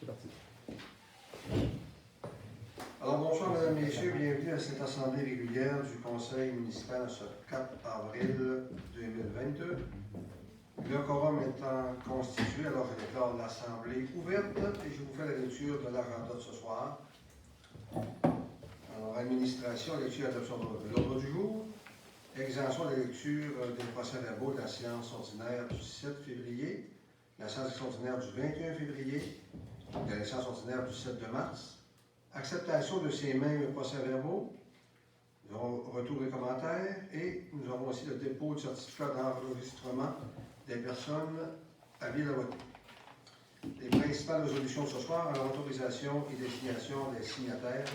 C'est parti. Alors, bonsoir, mesdames et messieurs, bienvenue à cette assemblée régulière du Conseil municipal ce 4 avril 2022. Le quorum étant constitué, alors je déclare l'assemblée ouverte et je vous fais la lecture de l'agenda de ce soir. Alors, administration, lecture et adoption de l'ordre du jour. Exemption de la lecture des procès-verbaux de la séance ordinaire du 7 février, la séance ordinaire du 21 février, de la séance ordinaire du 7 mars. Acceptation de ces mêmes procès-verbaux. Nous aurons retour des commentaires et nous aurons aussi le dépôt de certificat d'enregistrement des personnes habiles à voter. Les principales résolutions de ce soir, l'autorisation et désignation des signataires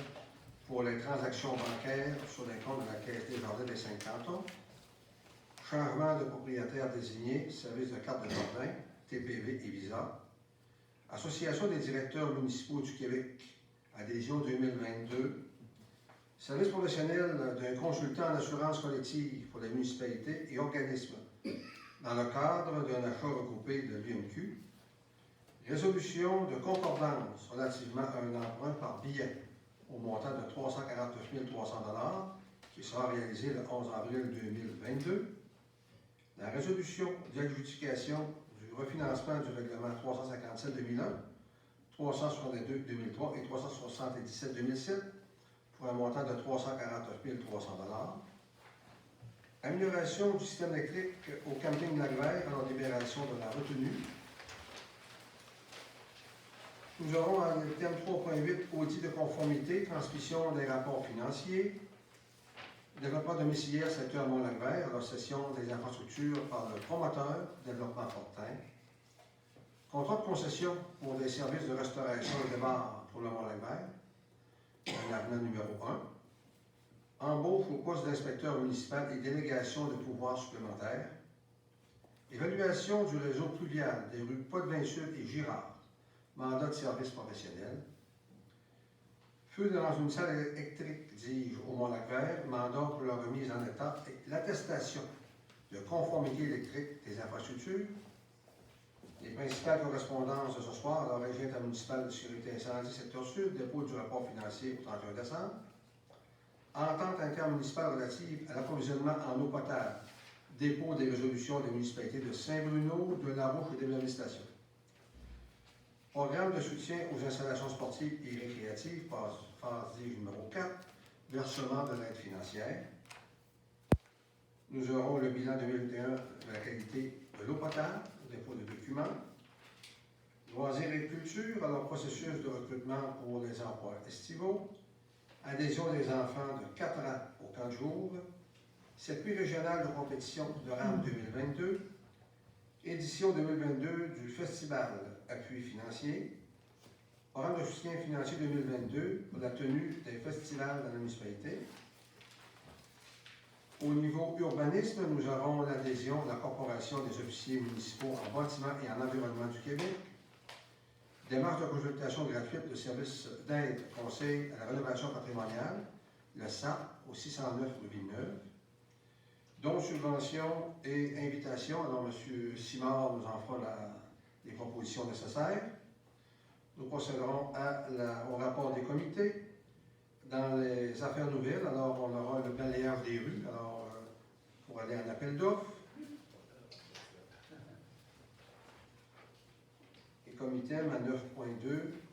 pour les transactions bancaires sur les comptes de la Caisse des Jardins des 5 cantons. Changement de propriétaire désigné, service de carte de jardin, TPV et Visa. Association des directeurs municipaux du Québec, adhésion 2022. Service professionnel d'un consultant en assurance collective pour les municipalités et organismes dans le cadre d'un achat regroupé de l'UMQ. Résolution de concordance relativement à un emprunt par billet au montant de 349 300 $ qui sera réalisé le 11 avril 2022. La résolution d'adjudication du refinancement du règlement 357-2001, 362-2003 et 377-2007 pour un montant de 349 300 $. Amélioration du système électrique au camping Lac-Vert en libération de la retenue. Nous aurons le thème 3.8, audit de conformité, transmission des rapports financiers, développement domiciliaire secteur Mont-Lac-Vert, alors cession des infrastructures par le promoteur, développement Fortin. Contrat de concession pour des services de restauration et de bar pour le Mont-Lac-Vert, un avenant numéro 1. Embauche au poste d'inspecteur municipal et délégation de pouvoirs supplémentaires. Évaluation du réseau pluvial des rues Potvin-Sud et Girard. Mandat de service professionnel. Feu dans une salle électrique, dis-je, au Mont-Lac-Vert, mandat pour la remise en état et l'attestation de conformité électrique des infrastructures. Les principales correspondances de ce soir, la Régie intermunicipale de sécurité incendie secteur sud, dépôt du rapport financier au 31 décembre. Entente intermunicipale relative à l'approvisionnement en eau potable, dépôt des résolutions des municipalités de Saint-Bruno, de Larouche et des Manifestations. Programme de soutien aux installations sportives et récréatives, phase numéro 4, versement de l'aide financière. Nous aurons le bilan 2021 de la qualité de l'eau potable, dépôt de documents. Loisirs et culture, alors processus de recrutement pour les emplois estivaux. Adhésion des enfants de 4 ans au camp de jour. Circuit régional de compétition de RAM 2022. Édition 2022 du Festival Appui financier. Programme de soutien financier 2022 pour la tenue des festivals dans la municipalité. Au niveau urbanisme, nous aurons l'adhésion de la Corporation des officiers municipaux en bâtiment et en environnement du Québec. Démarche de consultation gratuite de services d'aide conseil à la rénovation patrimoniale, le SAP au 609 rue Villeneuve. Dons, subventions et invitations. Alors, M. Simard nous en fera les propositions nécessaires. Nous procéderons au rapport des comités. Dans les affaires nouvelles, alors, on aura le balayage des rues, alors, pour aller en appel d'offres. Et comité à 9.2,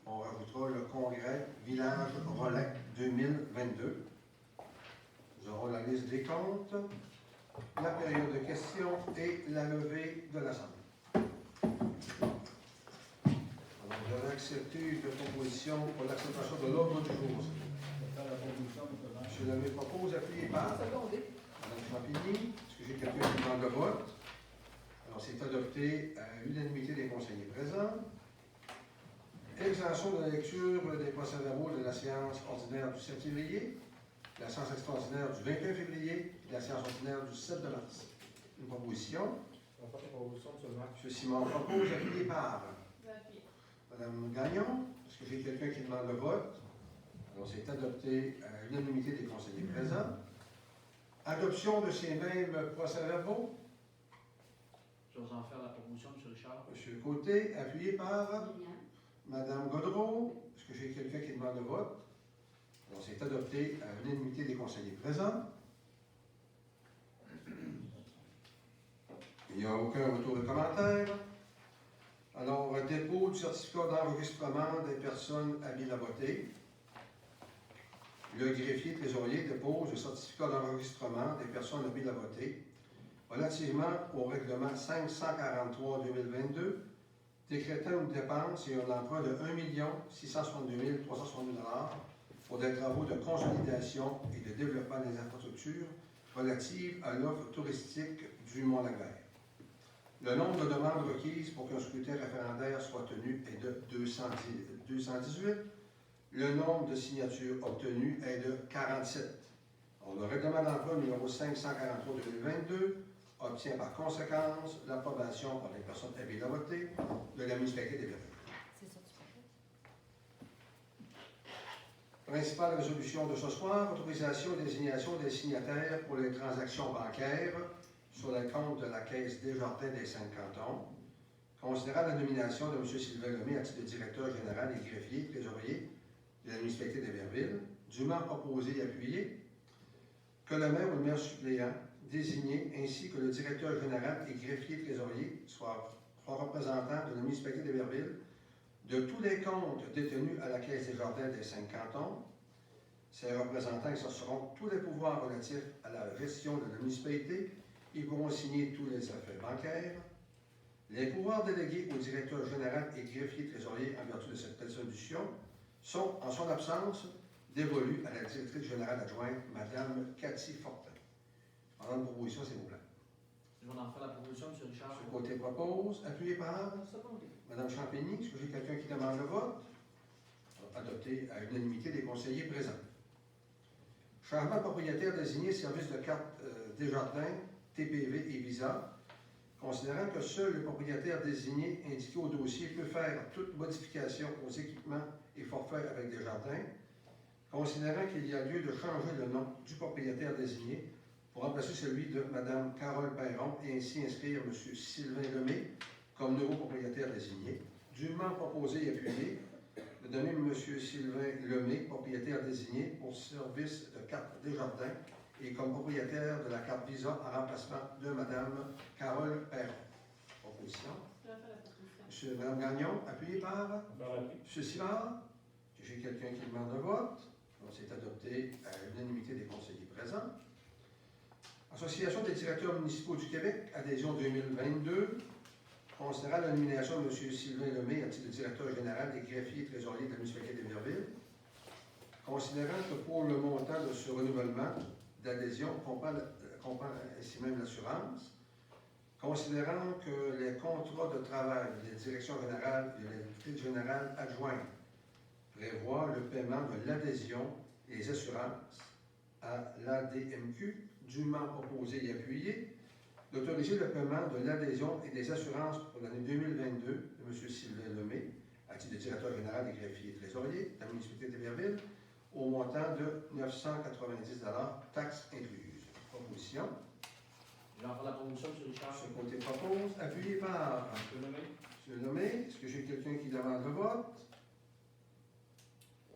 on rajoutera le congrès Village Relais 2022. Nous aurons la liste des comptes, la période de questions et la levée de l'Assemblée. Alors, je vais accepter une proposition pour l'acceptation de l'ordre du jour. M. Lemay propose, appuyé par Mme Champigny. Est-ce que j'ai quelqu'un qui demande le vote? Alors, c'est adopté à l'unanimité des conseillers présents. Exemption de la lecture des procès-verbaux de la séance ordinaire du 7 février, la séance extraordinaire du 21 février et la séance ordinaire du 7 mars. Une proposition. M. Simon propose, appuyé par Mme Gagnon. Est-ce que j'ai quelqu'un qui demande le vote? Alors, c'est adopté à l'unanimité des conseillers présents. Adoption de ces mêmes procès-verbaux. J'ose en faire la proposition, M. Richard. M. Côté, appuyé par Madame Godreau, est-ce que j'ai quelqu'un qui demande le vote? Alors, c'est adopté à l'unanimité des conseillers présents. Il n'y a aucun retour de commentaire. Alors, dépôt du certificat d'enregistrement des personnes habiles à voter. Le greffier trésorier dépose le certificat d'enregistrement des personnes habiles à voter relativement au règlement 543-2022, décrétant une dépense et un emprunt de 1 662 362 $ pour des travaux de consolidation et de développement des infrastructures relatives à l'offre touristique du Mont-Laguerre. Le nombre de demandes requises pour qu'un scrutin référendaire soit tenu est de 218. Le nombre de signatures obtenues est de 47. Alors, le règlement d'emploi numéro 543-2022 obtient par conséquence l'approbation par les personnes habiles à voter de la municipalité des Verdun. Principale résolution de ce soir, autorisation et désignation des signataires pour les transactions bancaires sur les comptes de la Caisse Desjardins des 5 cantons, considérant la nomination de M. Sylvain Lemay à titre de directeur général et greffier trésorier de la municipalité d'Héberville, dûment proposé et appuyé, que le maire ou le maire suppléant désigné ainsi que le directeur général et greffier trésorier soient représentants de la municipalité d'Héberville de tous les comptes détenus à la Caisse des Jardins des 5 cantons. Ces représentants exerceront tous les pouvoirs relatifs à la gestion de la municipalité. Ils pourront signer tous les affaires bancaires. Les pouvoirs délégués au directeur général et greffier trésorier en vertu de cette résolution sont, en son absence, dévolus à la directrice générale adjointe, Mme Cathy Fortin. Pendant la proposition, s'il vous plaît. Je vais en faire la proposition, M. Richard. Ce côté propose, appuyé par Mme Champigny. Est-ce que j'ai quelqu'un qui demande le vote? Adopté à l'unanimité des conseillers présents. Changement de propriétaire désigné service de carte Desjardins, TPV et Visa. Considérant que seul le propriétaire désigné indiqué au dossier peut faire toute modification aux équipements et forfaits avec Desjardins, considérant qu'il y a lieu de changer le nom du propriétaire désigné pour remplacer celui de Mme Carole Perron et ainsi inscrire M. Sylvain Lemay comme nouveau propriétaire désigné, dûment proposé et appuyé de donner M. Sylvain Lemay, propriétaire désigné pour service de carte Desjardins et comme propriétaire de la carte Visa en remplacement de Mme Carole Perron. Proposition. M. Mme Gagnon, appuyé par M. Sivard. J'ai quelqu'un qui demande le vote. Donc, c'est adopté à l'unanimité des conseillers présents. Association des directeurs municipaux du Québec, adhésion 2022. Considérant la nomination de M. Sylvain Lemay à titre de directeur général et greffier trésorier de la municipalité d'Héberville. Considérant que pour le montant de ce renouvellement d'adhésion comprend ici même l'assurance, considérant que les contrats de travail des directions générales et de la directrice générale adjointe prévoient le paiement de l'adhésion et les assurances à l'ADMQ, dûment proposé et appuyé, d'autoriser le paiement de l'adhésion et des assurances pour l'année 2022 de M. Sylvain Lemay, à titre de directeur général des greffiers et trésorier de la municipalité d'Héberville, au montant de 990 $, taxes incluses. Proposition. Je vais en faire la proposition, M. Richard. Ce côté propose, appuyé par M. Lemay. M. Lemay. Est-ce que j'ai quelqu'un qui demande le vote?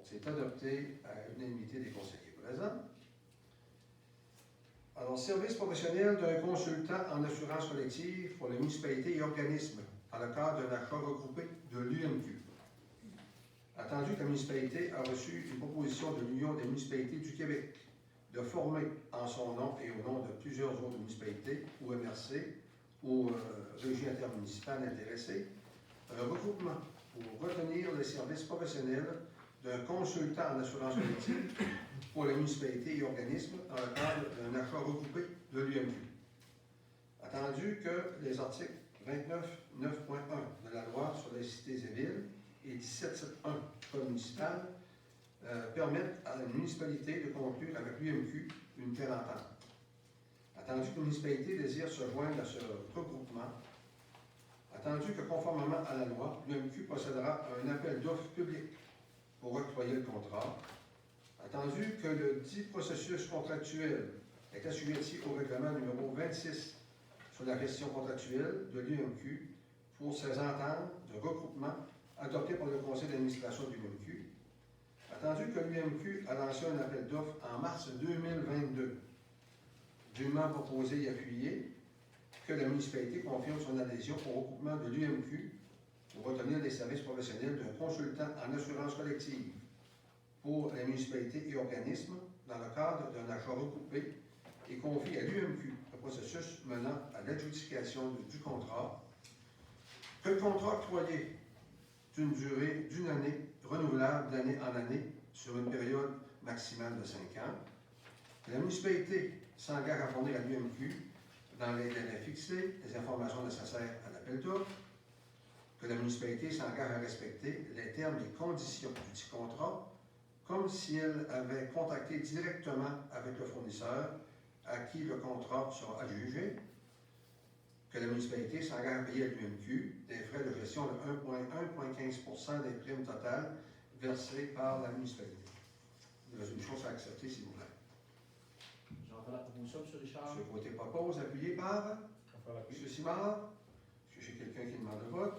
C'est adopté à l'unanimité des conseillers présents. Alors, service professionnel d'un consultant en assurance collective pour les municipalités et organismes dans le cadre d'un achat regroupé de l'UMQ. Attendu que la municipalité a reçu une proposition de l'Union des municipalités du Québec de former en son nom et au nom de plusieurs autres municipalités ou MRC ou régies intermunicipales intéressées, un regroupement pour retenir les services professionnels d'un consultant en assurance collective pour les municipalités et organismes dans le cadre d'un achat regroupé de l'UMQ. Attendu que les articles 29.9.1 de la loi sur les cités et villes et 17.7.1 du Code municipal permettent à la municipalité de conclure avec l'UMQ une telle entente. Attendu que la municipalité désire se joindre à ce regroupement, attendu que conformément à la loi, l'UMQ procédera à un appel d'offres public pour octroyer le contrat, attendu que le dit processus contractuel est assujetti au règlement numéro 26 sur la gestion contractuelle de l'UMQ pour ses ententes de regroupement adopté par le conseil d'administration de l'UMQ. Attendu que l'UMQ a lancé un appel d'offres en mars 2022, dûment proposé et appuyé, que la municipalité confirme son adhésion au regroupement de l'UMQ pour retenir les services professionnels d'un consultant en assurance collective pour les municipalités et organismes dans le cadre d'un achat regroupé et confie à l'UMQ le processus menant à l'adjudication du contrat, que le contrat octroyé d'une durée d'une année, renouvelable d'année en année sur une période maximale de 5 ans. La municipalité s'engage à fournir à l'UMQ, dans les délais fixés, les informations nécessaires à l'appel d'offres, que la municipalité s'engage à respecter les termes et conditions du dit contrat, comme si elle avait contacté directement avec le fournisseur à qui le contrat sera adjugé, que la municipalité s'engage à payer à l'UMQ des frais de gestion de 1,15% des primes totales versées par la municipalité. La résolution sera acceptée, s'il vous plaît. J'en fais la proposition, M. Richard. M. Côté propose, appuyé par M. Simard. Est-ce que j'ai quelqu'un qui demande le vote?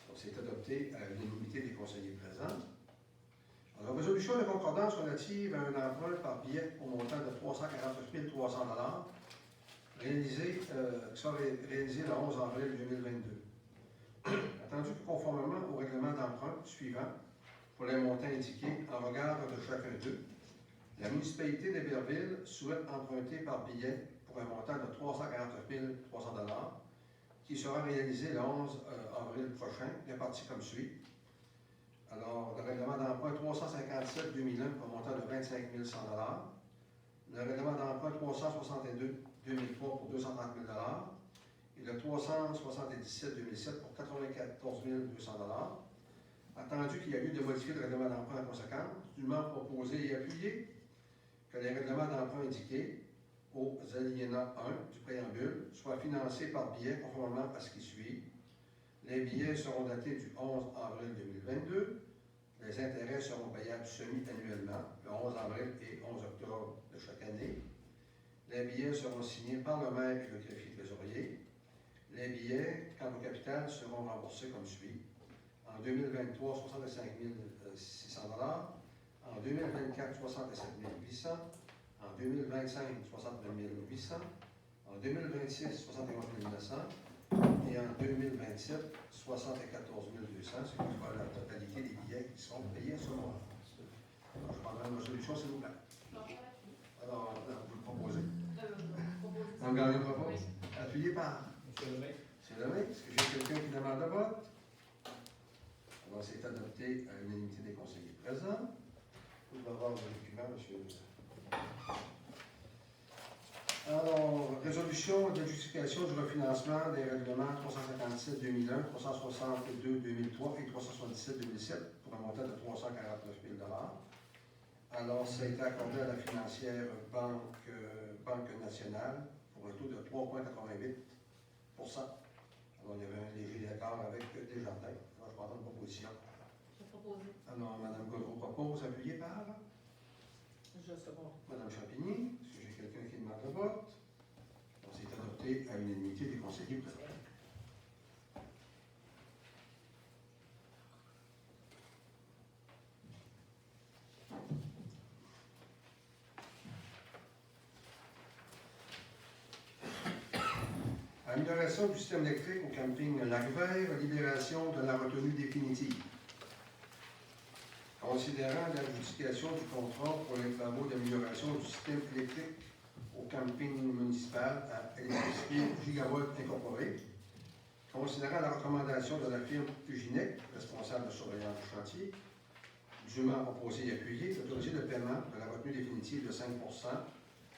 Donc, c'est adopté à l'unanimité des conseillers présents. Alors, résolution de concordance relative à un emprunt par billet au montant de 349 300 réalisé le 11 avril 2022. Attendu que conformément au règlement d'emprunt suivant, pour les montants indiqués en regard de chacun d'eux, la municipalité d'Héberville souhaite emprunter par billet pour un montant de 349 300 qui sera réalisé le 11 avril prochain, réparti comme suit. Alors, le règlement d'emprunt 357-2001 pour un montant de 25 100 le règlement d'emprunt 362-2003 pour 230 000 et le 377-2007 pour 94 200 Attendu qu'il y a lieu de modifier le règlement d'emprunt en conséquence, dûment proposé et appuyé, que les règlements d'emprunt indiqués aux alinéas 1 du préambule soient financés par billets conformément à ce qui suit. Les billets seront datés du 11 avril 2022. Les intérêts seront payables semi-annuellement, le 11 avril et 11 octobre de chaque année. Les billets seront signés par le maire et le greffier trésorier. Les billets, quant au capital, seront remboursés comme suit. En 2023, 65 600 en 2024, 67 800 en 2025, 69 800 en 2026, 61 900 et en 2027, 74 200, c'est la totalité des billets qui seront payés à ce moment-là. Alors, je prendrai une résolution, s'il vous plaît. Alors, vous le proposez. Mme Gagnon propose. Appuyé par M. Lemay. M. Lemay. Est-ce que j'ai quelqu'un qui demande le vote? Alors, c'est adopté à l'unanimité des conseillers présents. Vous devez avoir le document, M. Alors, résolution d'adjudication du refinancement des règlements 357-2001, 362-2003 et 377-2007 pour un montant de 349 000 Alors, ça a été accordé à la financière Banque nationale pour un taux de 3,88 Alors, il y avait un léger écart avec Desjardins. Alors, je prends une proposition. Je propose. Alors, Mme Gaudreau propose, appuyé par Je second. Mme Champigny. Est-ce que j'ai quelqu'un qui demande le vote? Donc, c'est adopté à l'unanimité des conseillers présents. Amélioration du système électrique au camping Lac-Vert, libération de la retenue définitive. Considérant l'adjudication du contrat pour les travaux d'amélioration du système électrique au camping municipal à électricité Gigavolt Incorporé, considérant la recommandation de la firme Uginec, responsable de surveillance du chantier, dûment proposé et appuyé, d'autoriser le paiement de la retenue définitive de 5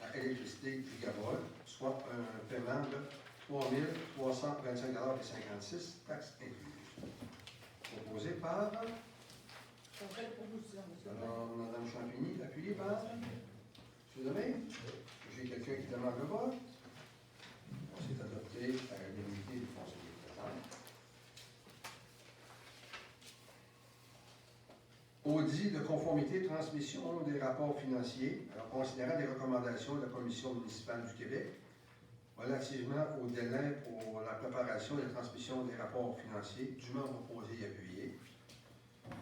à électricité Gigavolt, soit un paiement de 3 325,56 taxes incluses. Proposé par Je fais la proposition, monsieur. alors, Mme Champigny, appuyé par M. Lemay. J'ai quelqu'un qui demande le vote. C'est adopté à l'unanimité du conseiller présent. Audit de conformité, transmission des rapports financiers. Alors, considérant les recommandations de la Commission municipale du Québec, relativement au délai pour la préparation et la transmission des rapports financiers dûment proposés et appuyés.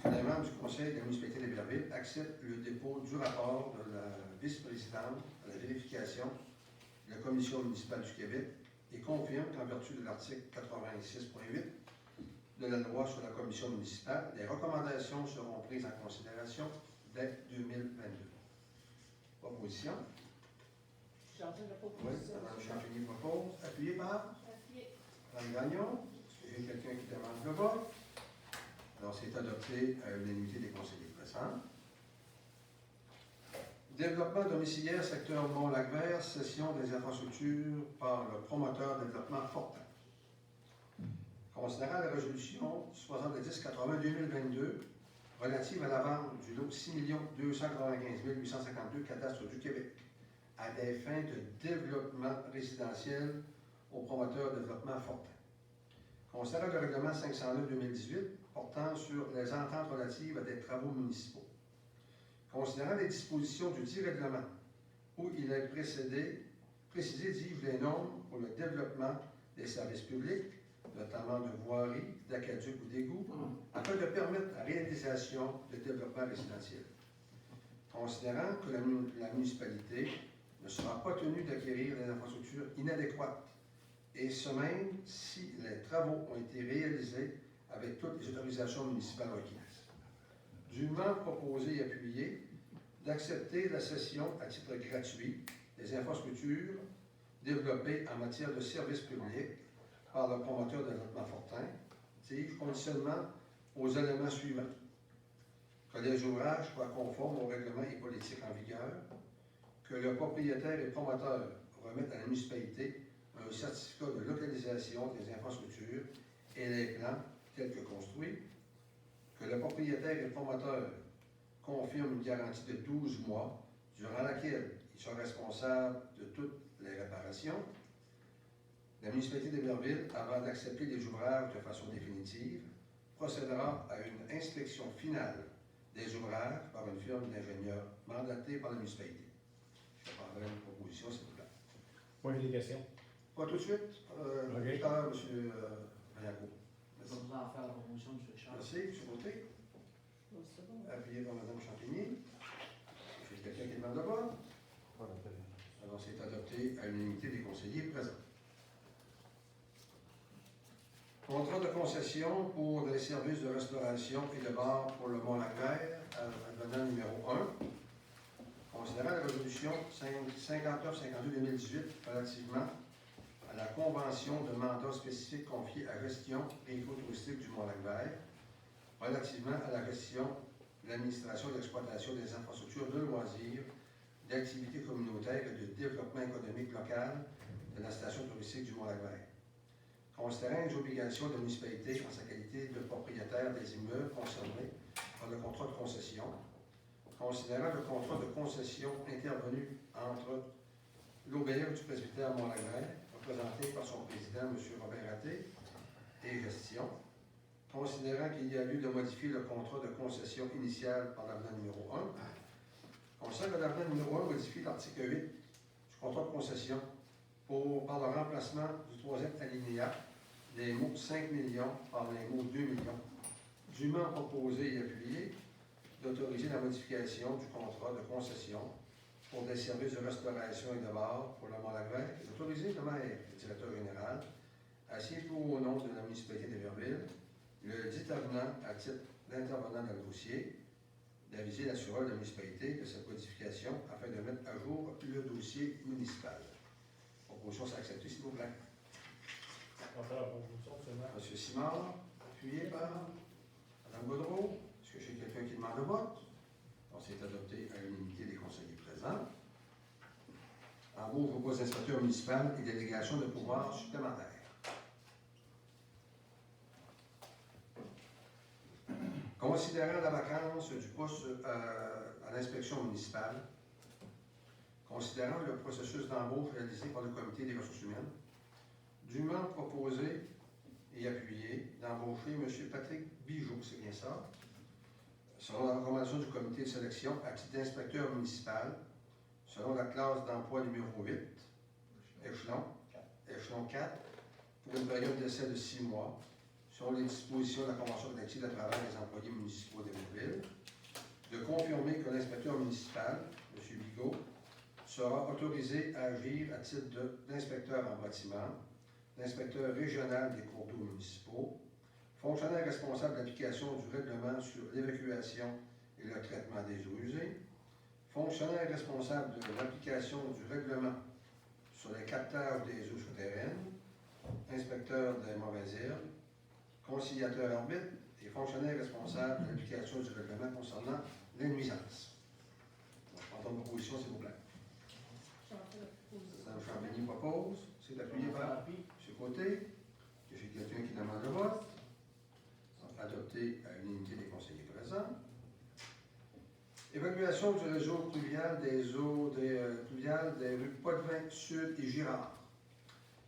Que les membres du Conseil de la municipalité d'Héberville acceptent le dépôt du rapport de la vice-présidente à la vérification de la Commission municipale du Québec et confirment qu'en vertu de l'article 86.8 de la loi sur la commission municipale, les recommandations seront prises en considération dès 2022. Proposition. J'entends la Oui, proposition. Mme Champigny propose. Appuyé par Appuyé. Mme Gagnon. Est-ce qu'il y a quelqu'un qui demande le vote? Alors, c'est adopté à l'unanimité des conseillers présents. Développement domiciliaire, secteur Mont-Lac-Vert, cession des infrastructures par le promoteur de développement Fortin. Considérant la résolution 70-80-2022 relative à la vente du lot 6 295 852 cadastres du Québec à des fins de développement résidentiel au promoteur de développement Fortin. Considérant le règlement 509-2018 portant sur les ententes relatives à des travaux municipaux. Considérant les dispositions du dit règlement où il est précisé, dis-je, les normes pour le développement des services publics, notamment de voiries, d'aqueducs ou d'égouts, afin de permettre la réalisation de développement résidentiel. Considérant que la municipalité ne sera pas tenue d'acquérir des infrastructures inadéquates, et ce même si les travaux ont été réalisés avec toutes les autorisations municipales requises. Dûment proposé et appuyé d'accepter la cession à titre gratuit des infrastructures développées en matière de services publics par le promoteur de développement Fortin, conditionnement aux éléments suivants. Que les ouvrages soient conformes aux règlements et politiques en vigueur, que le propriétaire et promoteur remettent à la municipalité un certificat de localisation des infrastructures et les plans tels que construits, que le propriétaire et promoteur confirment une garantie de 12 mois durant laquelle ils sont responsables de toutes les réparations. La municipalité d'Héberville, avant d'accepter les ouvrages de façon définitive, procédera à une inspection finale des ouvrages par une firme d'ingénieurs mandatée par la municipalité. Je prendrai une proposition, s'il vous plaît. Point des questions. Pas tout de suite. OK. Tout à l'heure, M. Mayaco. Pas besoin d'en faire la promotion, M. Richard. Merci, M. Côté. Oui, c'est bon. Appuyé par Mme Champigny. Est-ce qu'il y a quelqu'un qui demande le vote? Alors, c'est adopté à l'unanimité des conseillers présents. Contrat de concession pour des services de restauration et de bar pour le Mont-Lac-Vert, advenant numéro 1. Considérant la résolution 59-52-2018 relativement à la convention de mandat spécifique confiée à gestion et écotouristique du Mont-Lac-Vert, relativement à la gestion, l'administration et l'exploitation des infrastructures de loisirs, d'activités communautaires et de développement économique local de la station touristique du Mont-Lac-Vert. Considérant les obligations de la municipalité en sa qualité de propriétaire des immeubles concernés par le contrat de concession, considérant le contrat de concession intervenu entre l'OBF du presbytère Mont-Lac-Vert, représenté par son président, M. Robert Raté, et gestion, considérant qu'il y a lieu de modifier le contrat de concession initial par l'avenant numéro 1, considérant que l'avenant numéro 1 modifie l'article 8 du contrat de concession par le remplacement du troisième alinéa des mots 5 millions par les mots 2 millions, dûment proposé et appuyé d'autoriser la modification du contrat de concession pour des services de restauration et de bar pour le Mont-Lac-Vert et d'autoriser le maire, le directeur général, à signer au nom de la municipalité d'Héberville le dit avenant à titre d'intervenant dans le dossier, d'aviser l'assureur de la municipalité de cette modification afin de mettre à jour le dossier municipal. Proposition s'est acceptée, s'il vous plaît. On va faire la proposition seulement. M. Simard, appuyé par Mme Gaudreau. Est-ce que j'ai quelqu'un qui demande le vote? Donc, c'est adopté à l'unanimité des conseillers présents. En gros, je propose inspecteur municipal et délégation de pouvoirs supplémentaires. Considérant la vacance du poste à l'inspection municipale, considérant le processus d'embauche réalisé par le comité des ressources humaines, dûment proposé et appuyé d'embaucher M. Patrick Bijoux, c'est bien ça, selon la recommandation du comité de sélection à titre d'inspecteur municipal, selon la classe d'emploi numéro 8, échelon, échelon 4 pour une période d'essai de 6 mois, selon les dispositions de la Convention collective de travail des employés municipaux d'Hérouville, de confirmer que l'inspecteur municipal, M. Bigot, sera autorisé à agir à titre d'inspecteur en bâtiment, d'inspecteur régional des cours d'eau municipaux, fonctionnaire responsable de l'application du règlement sur l'évacuation et le traitement des eaux usées, fonctionnaire responsable de l'application du règlement sur les capteurs des eaux souterraines, inspecteur des mauvaises herbes, conciliateur arbitre et fonctionnaire responsable de l'application du règlement concernant les nuisances. Donc, je prends une proposition, s'il vous plaît. J'en fais la proposition. Mme Champagny propose, c'est appuyé par M. Côté. Que j'ai quelqu'un qui demande le vote. Adopté à l'unanimité des conseillers présents. Évaluation du réseau pluvial des eaux pluviales des rues Potvin Sud et Girard.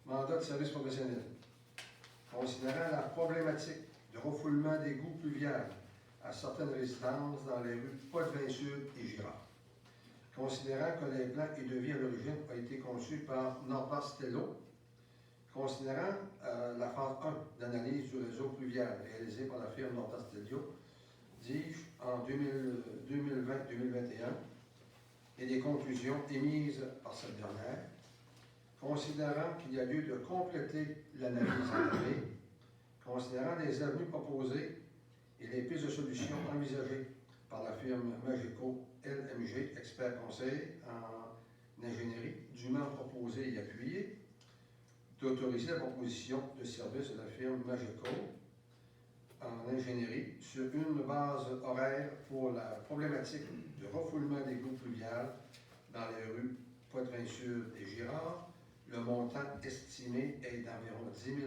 Mandat de service professionnel. Considérant la problématique de refoulement d'égouts pluviales à certaines résidences dans les rues Potvin Sud et Girard. Considérant que les plans et devis à l'origine ont été conçus par Norba Stello. Considérant la phase 1 d'analyse du réseau pluvial réalisée par la firme Norba Stello, dis-je, en 2020-2021, et des conclusions émises par cette dernière, considérant qu'il y a lieu de compléter l'analyse entamée, considérant les avenues proposées et les pistes de solutions envisagées par la firme Magico LMG, expert conseil en ingénierie, dûment proposée et appuyée, d'autoriser la proposition de service de la firme Magico en ingénierie sur une base horaire pour la problématique de refoulement des d'égouts pluviales dans les rues Potvin Sud et Girard. Le montant estimé est d'environ 10 000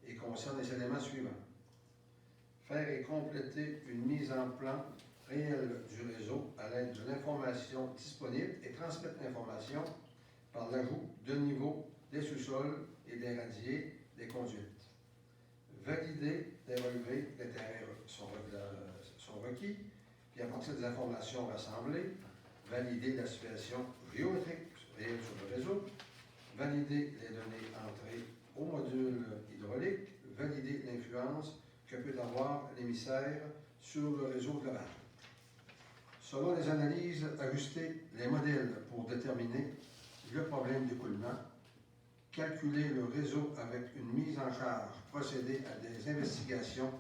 et concerne les éléments suivants. Faire et compléter une mise en plan réelle du réseau à l'aide de l'information disponible et transmettre l'information par l'ajout de niveau des sous-sols et des radiers des conduites. Valider des relevés des terrains sont requis, puis à partir des informations rassemblées, valider la situation géométrique réelle sur le réseau, valider les données entrées au module hydraulique, valider l'influence que peut avoir l'émissaire sur le réseau global. Selon les analyses, ajuster les modèles pour déterminer le problème d'écoulement, calculer le réseau avec une mise en charge, procéder à des investigations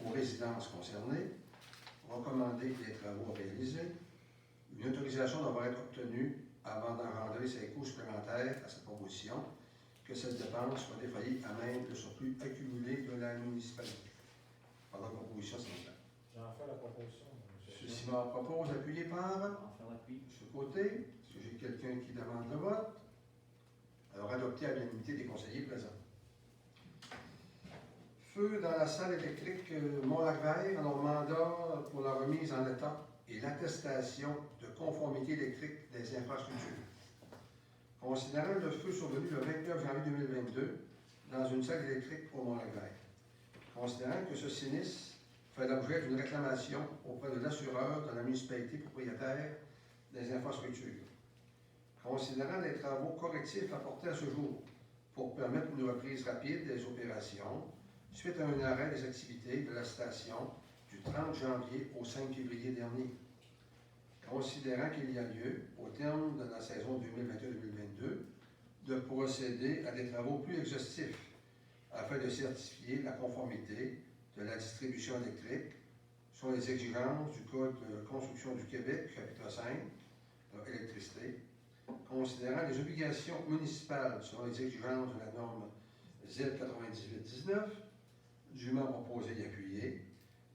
aux résidences concernées, recommander les travaux réalisés. Une autorisation devra être obtenue avant d'engendrer ses coûts supplémentaires à cette proposition, que cette dépense soit défaillée à même le surplus accumulé de la municipalité. Par la proposition, s'il vous plaît. J'en fais la proposition. M. Simard propose, appuyé par En faire l'appui. M. Côté. Est-ce que j'ai quelqu'un qui demande le vote? Alors, adopté à l'unanimité des conseillers présents. Feu dans la salle électrique Mont-Lac-Vert, alors mandat pour la remise en état et l'attestation de conformité électrique des infrastructures. Considérant le feu survenu le 29 janvier 2022 dans une salle électrique au Mont-Lac-Vert, considérant que ce sinistre fait l'objet d'une réclamation auprès de l'assureur de la municipalité propriétaire des infrastructures, considérant les travaux correctifs apportés à ce jour pour permettre une reprise rapide des opérations suite à un arrêt des activités de la station du 30 janvier au 5 février dernier, considérant qu'il y a lieu, au terme de la saison 2021-2022, de procéder à des travaux plus exhaustifs afin de certifier la conformité de la distribution électrique sur les exigences du Code de construction du Québec, chapitre 5, électricité, considérant les obligations municipales selon les exigences de la norme ZEL 98-19, dûment proposé et appuyé,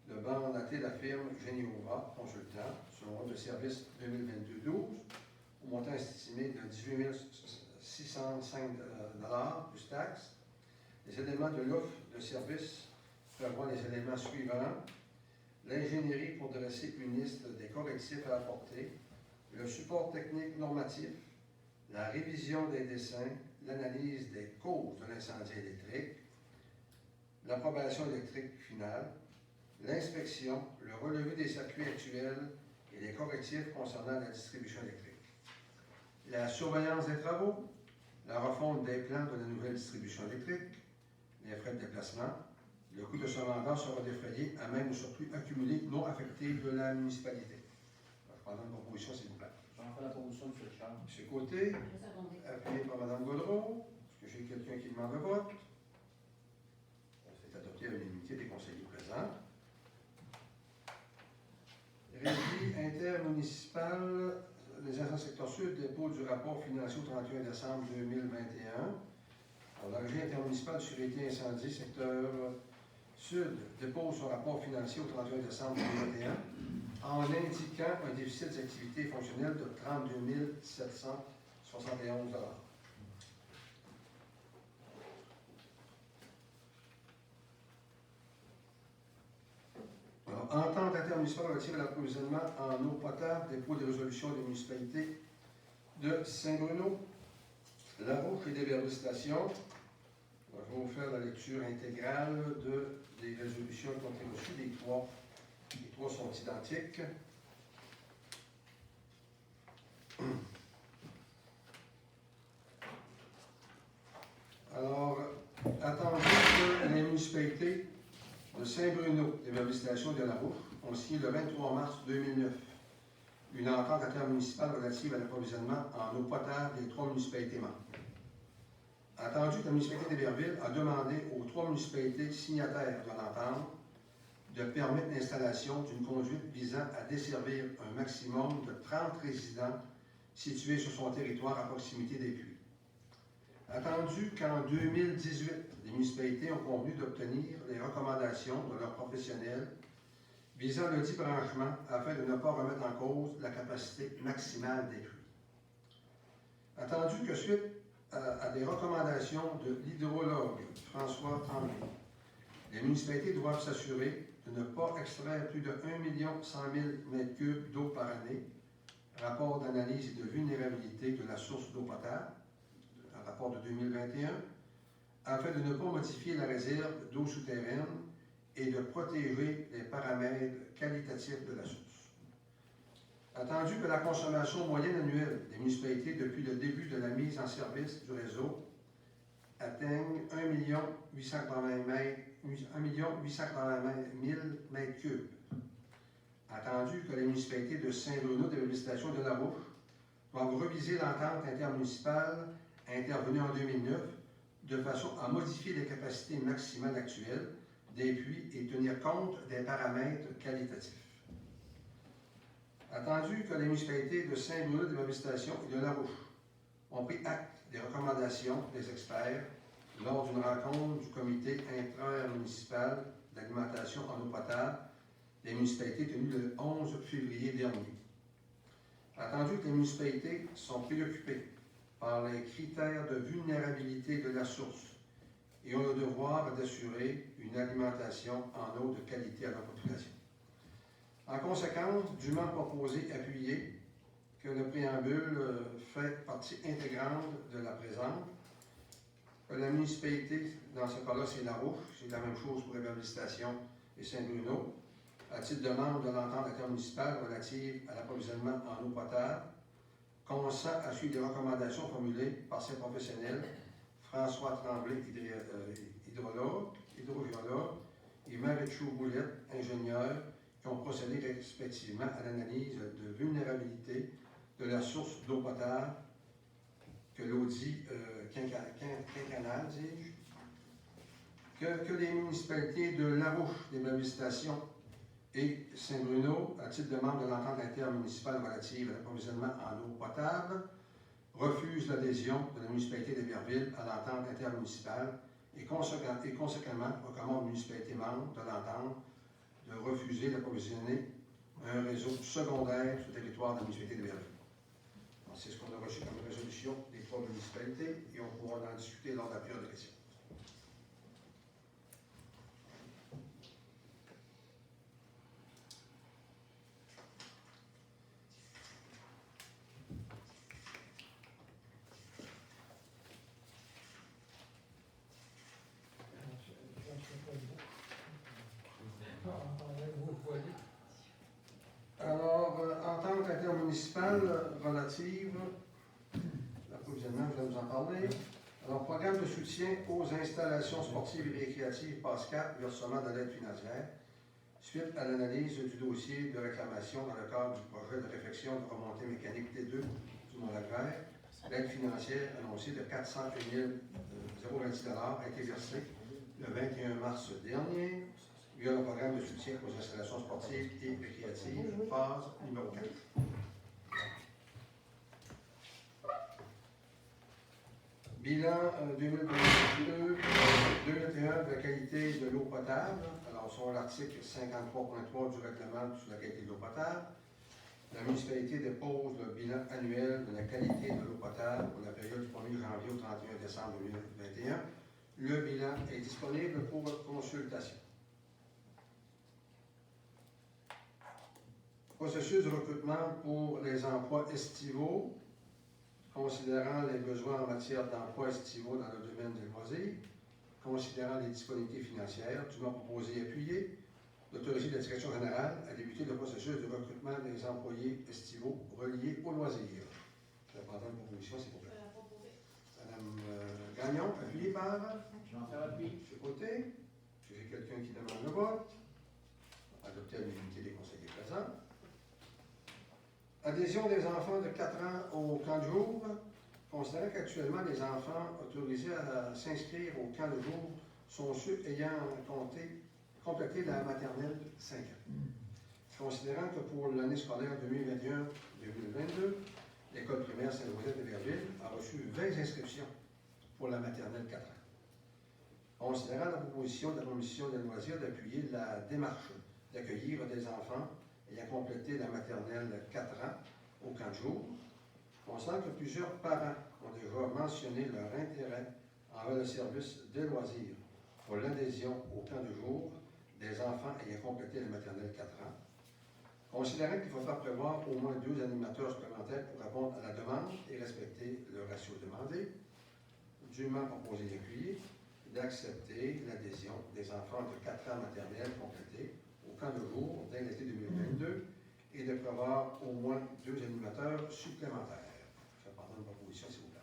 le mandaté de la firme Géniova Consultant, selon le service 2022-12, au montant estimé de 18 605 plus taxes. Les éléments de l'offre de service prévoient les éléments suivants: l'ingénierie pour dresser une liste des correctifs à apporter, le support technique normatif, la révision des dessins, l'analyse des causes de l'incendie électrique, l'approbation électrique finale, l'inspection, le relevé des circuits actuels et les correctifs concernant la distribution électrique, la surveillance des travaux, la refonte des plans de la nouvelle distribution électrique, les frais de déplacement. Le coût de ce mandat sera défrayé à même le surplus accumulé non affecté de la municipalité. Je prends une proposition, s'il vous plaît. Je vais en faire la proposition, M. Richard. M. Côté, Je vais seconder. appuyé par Mme Gaudreau. Est-ce que j'ai quelqu'un qui demande le vote? C'est adopté à l'unanimité des conseillers présents. Régie intermunicipale des agents secteur sud, dépôt du rapport financier au 31 décembre 2021. Alors, la Régie intermunicipale de sécurité incendie secteur sud dépose son rapport financier au 31 décembre 2021 en indiquant un déficit d'activité fonctionnelle de 32 771 $. Alors, entente intermunicipale relative à l'approvisionnement en eau potable, dépôt des résolutions des municipalités de Saint-Bruno, Larouche et des Stations. Je vais vous faire la lecture intégrale des résolutions qui ont été reçues. Les trois sont identiques. Alors, attendu que les municipalités de Saint-Bruno, des Stations et de Larouche ont signé le 23 mars 2009 une entente intermunicipale relative à l'approvisionnement en eau potable des 3 municipalités membres. Attendu que la municipalité d'Héberville a demandé aux 3 municipalités signataires de l'entente de permettre l'installation d'une conduite visant à desservir un maximum de 30 résidents situés sur son territoire à proximité des puits. Attendu qu'en 2018, les municipalités ont convenu d'obtenir les recommandations de leurs professionnels visant le dit branchement afin de ne pas remettre en cause la capacité maximale des puits. Attendu que suite à des recommandations de l'hydrologue François Tremblay, les municipalités doivent s'assurer de ne pas extraire plus de 1 100 000 m3 d'eau par année, rapport d'analyse et de vulnérabilité de la source d'eau potable, un rapport de 2021, afin de ne pas modifier la réserve d'eau souterraine et de protéger les paramètres qualitatifs de la source. Attendu que la consommation moyenne annuelle des municipalités depuis le début de la mise en service du réseau atteigne 1 880 000 m3. Attendu que les municipalités de Saint-Bruno, des Stations de Larouche doivent reviser l'entente intermunicipale intervenue en 2009 de façon à modifier les capacités maximales actuelles des puits et tenir compte des paramètres qualitatifs. Attendu que les municipalités de Saint-Bruno, des Stations et de Larouche ont pris acte des recommandations des experts lors d'une rencontre du comité intermunicipal d'alimentation en eau potable des municipalités tenue le 11 février dernier. Attendu que les municipalités sont préoccupées par les critères de vulnérabilité de la source et ont le devoir d'assurer une alimentation en eau de qualité à leur population. En conséquence, dûment proposé, appuyé, que le préambule fait partie intégrante de la présente. La municipalité, dans ce cas-là, c'est Larouche, c'est la même chose pour les Stations et Saint-Bruno, à titre de membre de l'entente intermunicipale relative à l'approvisionnement en eau potable, consent à suivre les recommandations formulées par ses professionnels, François Tremblay, hydrogéologue, et Marichou Boulette, ingénieur, qui ont procédé respectivement à l'analyse de vulnérabilité de la source d'eau potable que l'audit quinquennal, dis-je, que les municipalités de Larouche, des Stations et Saint-Bruno, à titre de membre de l'entente intermunicipale relative à l'approvisionnement en eau potable, refusent l'adhésion de la municipalité d'Héberville à l'entente intermunicipale et conséquemment recommandent aux municipalités membres de l'entente de refuser d'approvisionner un réseau secondaire sur le territoire de la municipalité d'Héberville. C'est ce qu'on a reçu comme résolution des 3 municipalités et on pourra en discuter lors de la période de questions. Alors, entente intermunicipale relative à l'approvisionnement, je vais vous en parler parler. Alors, programme de soutien aux installations sportives et récréatives PASCAP, versement de l'aide financière. Suite à l'analyse du dossier de réclamation dans le cadre du projet de réfection de remontée mécanique T2 du Mont-Lac-Vert, l'aide financière annoncée de 401 026 a été versée le 21 mars dernier via le programme de soutien aux installations sportives et récréatives, phase numéro 4. Bilan 2022-2021 de la qualité de l'eau potable. Alors, selon l'article 53.3 du règlement sur la qualité de l'eau potable, la municipalité dépose le bilan annuel de la qualité de l'eau potable pour la période du 1er janvier au 31 décembre 2021. Le bilan est disponible pour consultation. Processus de recrutement pour les emplois estivaux. Considérant les besoins en matière d'emplois estivaux dans le domaine des loisirs, considérant les disponibilités financières, dûment proposé et appuyé, d'autoriser la direction générale à débuter le processus de recrutement des employés estivaux reliés aux loisirs. Je vais prendre une proposition, s'il vous plaît. Madame Gagnon, appuyée par Jean-Pierre Appui. M. Côté. Est-ce que j'ai quelqu'un qui demande le vote? Adopter à l'unanimité des conseillers présents. Adhésion des enfants de 4 ans au camp de jour. Considérant qu'actuellement, les enfants autorisés à s'inscrire au camp de jour sont ceux ayant complété la maternelle 5 ans. Considérant que pour l'année scolaire 2021-2022, l'école primaire Saint-Joseph-de-Verville a reçu 20 inscriptions pour la maternelle 4 ans. Considérant la proposition de la Commission des loisirs d'appuyer la démarche d'accueillir des enfants ayant complété la maternelle 4 ans au camp de jour, considérant que plusieurs parents ont déjà mentionné leur intérêt envers le service des loisirs pour l'adhésion au camp de jour des enfants ayant complété la maternelle 4 ans, considérant qu'il faudra prévoir au moins 2 animateurs supplémentaires pour répondre à la demande et respecter le ratio demandé, dûment proposé et appuyé, d'accepter l'adhésion des enfants de 4 ans maternelle complétés au camp de jour dès l'été 2022 et de prévoir au moins 2 animateurs supplémentaires. Je vais prendre une proposition, s'il vous plaît.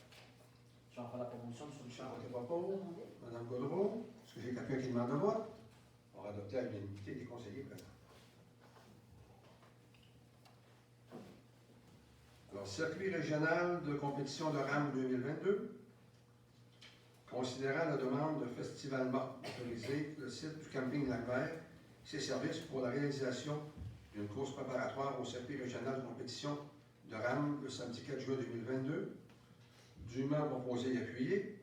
J'en fais la proposition, M. Richard. Qui propose? Mme Gaudreau. Est-ce que j'ai quelqu'un qui demande le vote? On va adopter à l'unanimité des conseillers présents. Alors, circuit régional de compétition de RAM 2022. Considérant la demande de Festival Mort, autoriser le site du camping Lac-Vert et ses services pour la réalisation d'une course préparatoire au circuit régional de compétition de RAM le samedi 4 juin 2022, dûment proposé et appuyé,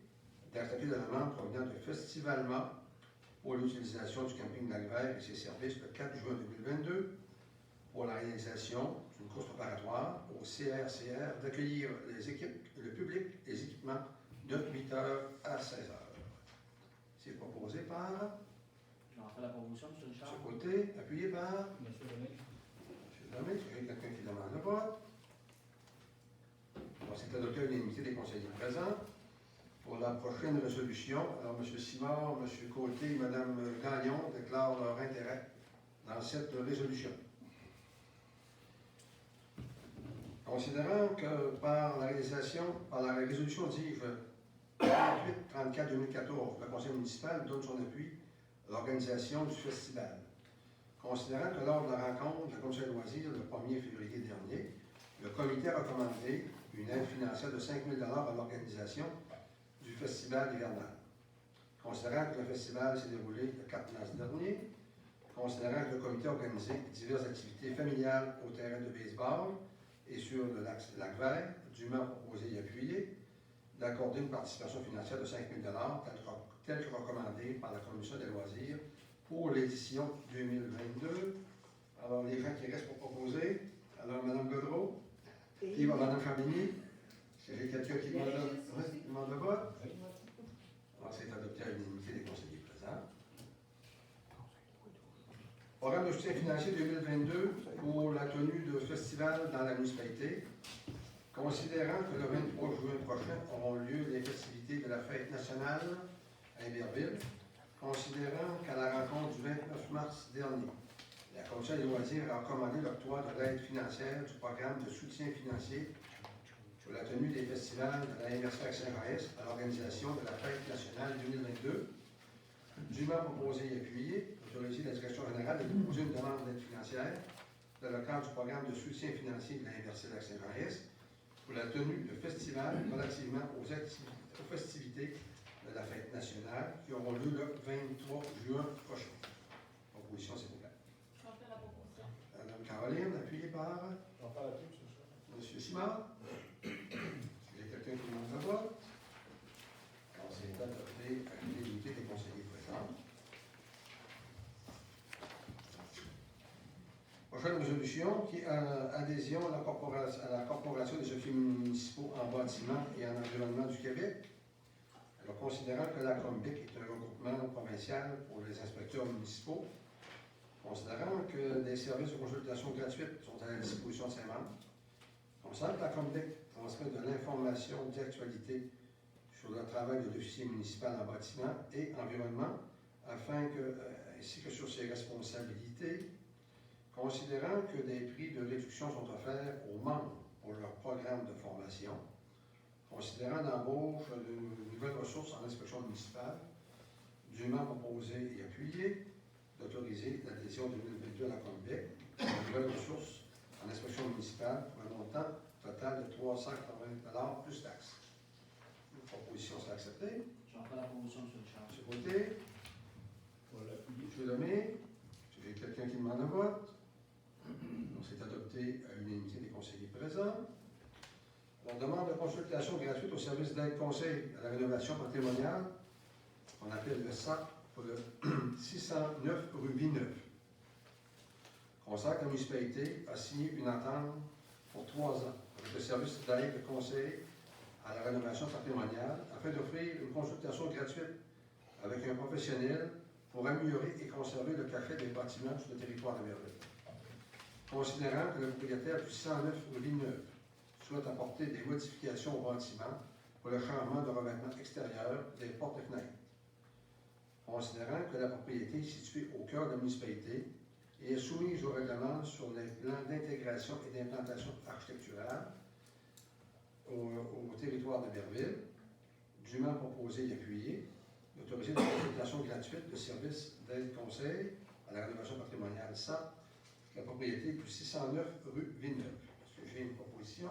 d'accepter la demande provenant de Festival Mort pour l'utilisation du camping Lac-Vert et ses services le 4 juin 2022 pour la réalisation d'une course préparatoire au CRCR d'accueillir les équipes, le public, les équipements de 8h à 16h. C'est proposé par J'en fais la proposition, M. M. Richard. Côté, appuyé par M. Lemay. M. Lemay. Est-ce qu'il y a quelqu'un qui demande le vote? Alors, c'est adopté à l'unanimité des conseillers présents. Pour la prochaine résolution, alors M. Simard, M. Côté et Mme Gagnon déclarent leur intérêt dans cette résolution. Considérant que par la résolution DIV 38-34-2014, le conseil municipal donne son appui à l'organisation du festival. Considérant que lors de la rencontre de la commission des loisirs le 1er février dernier, le comité a recommandé une aide financière de 5 000 à l'organisation du festival hivernal. Considérant que le festival s'est déroulé le 4 mars dernier, considérant que le comité a organisé diverses activités familiales au terrain de baseball et sur le Lac-Vert, dûment proposé et appuyé, d'accorder une participation financière de 5 000 telle que recommandée par la Commission des loisirs pour l'édition 2022. Alors, les gens qui restent pour proposer, alors Mme Gaudreau, puis Mme Fabigny, est-ce que j'ai quelqu'un qui demande le vote? Alors, c'est adopté à l'unanimité des conseillers présents. Programme de soutien financier 2022 pour la tenue de festival dans la municipalité. Considérant que le 23 juin prochain auront lieu les festivités de la fête nationale à Iberville, considérant qu'à la rencontre du 29 mars dernier, la Commission des loisirs a recommandé l'octroi de l'aide financière du programme de soutien financier pour la tenue des festivals de la MRC Accent-Raes à l'organisation de la Fête nationale 2022. Dûment proposé et appuyé, autoriser la Direction générale de déposer une demande d'aide financière dans le cadre du programme de soutien financier de la MRC Accent-Raes pour la tenue de festivals relativement aux festivités de la Fête nationale qui auront lieu le 23 juin prochain. Proposition, s'il vous plaît. J'en fais la proposition. Madame Caroline, appuyée par Jean-Paul Lapierre, M. Chair. M. Simard. J'ai quelqu'un qui demande la voix. Alors, c'est adopté à l'unanimité des conseillers présents. Prochaine résolution qui est adhésion à la Corporation des officiers municipaux en bâtiment et en environnement du Québec. Alors, considérant que la COMBIC est un regroupement provincial pour les inspecteurs municipaux, considérant que des services de consultation gratuite sont à la disposition de ses membres, considérant que la COMBIC transmet de l'information d'actualité sur le travail de l'officier municipal en bâtiment et environnement, ainsi que sur ses responsabilités, considérant que des prix de réduction sont offerts aux membres pour leur programme de formation, considérant l'embauche de nouvelles ressources en inspection municipale, dûment proposé et appuyé, d'autoriser l'adhésion 2022 à la COMBIC de nouvelles ressources en inspection municipale pour un montant total de 380 plus taxes. La proposition sera acceptée. J'en fais la proposition, M. Richard. M. Côté, On va l'appuyer. M. Lemay, j'ai quelqu'un qui demande un vote. Donc, c'est adopté à l'unanimité des conseillers présents. On demande de consultation gratuite au service d'aide conseil à la rénovation patrimoniale, qu'on appelle le SAC, pour le 609 rue Villeneuve. Consacre que la municipalité a signé une entente pour 3 ans avec le service d'aide de conseil à la rénovation patrimoniale afin d'offrir une consultation gratuite avec un professionnel pour améliorer et conserver le café des bâtiments sur le territoire de Merveille. Considérant que le propriétaire du 109 rue Villeneuve souhaite apporter des modifications au bâtiment pour le changement de revêtement extérieur des portes et fenêtres. Considérant que la propriété est située au cœur de la municipalité et est soumise au règlement sur les plans d'intégration et d'implantation architecturale au territoire de Berville, dûment proposé et appuyé, d'autoriser une consultation gratuite de services d'aide conseil à la rénovation patrimoniale SAP, la propriété du 609 rue Villeneuve. Est-ce que j'ai une proposition?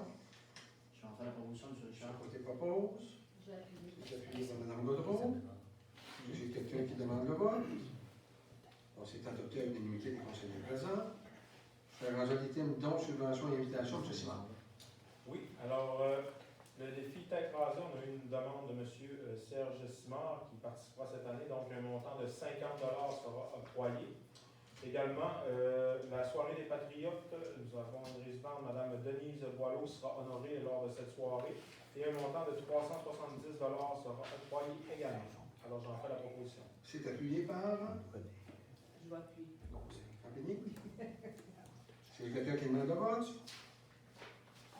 J'en fais la proposition, M. Richard. Côté propose. J'ai appuyé. C'est appuyé par Mme Gaudreau. J'ai quelqu'un qui demande le vote. On s'est adopté à l'unanimité des conseillers présents. Faire Angéline, don, subvention et invitation, M. Simard. Oui, alors, le défi Tête rasée, on a eu une demande de M. Serge Simard qui participera cette année, donc un montant de 50 sera octroyé. Également, la soirée des Patriotes, nous avons une résidente, Mme Denise Boileau, sera honorée lors de cette soirée et un montant de 370 sera octroyé également. Alors, j'en fais la proposition. C'est appuyé par Je vais appuyer. Campigny. C'est quelqu'un qui demande le vote.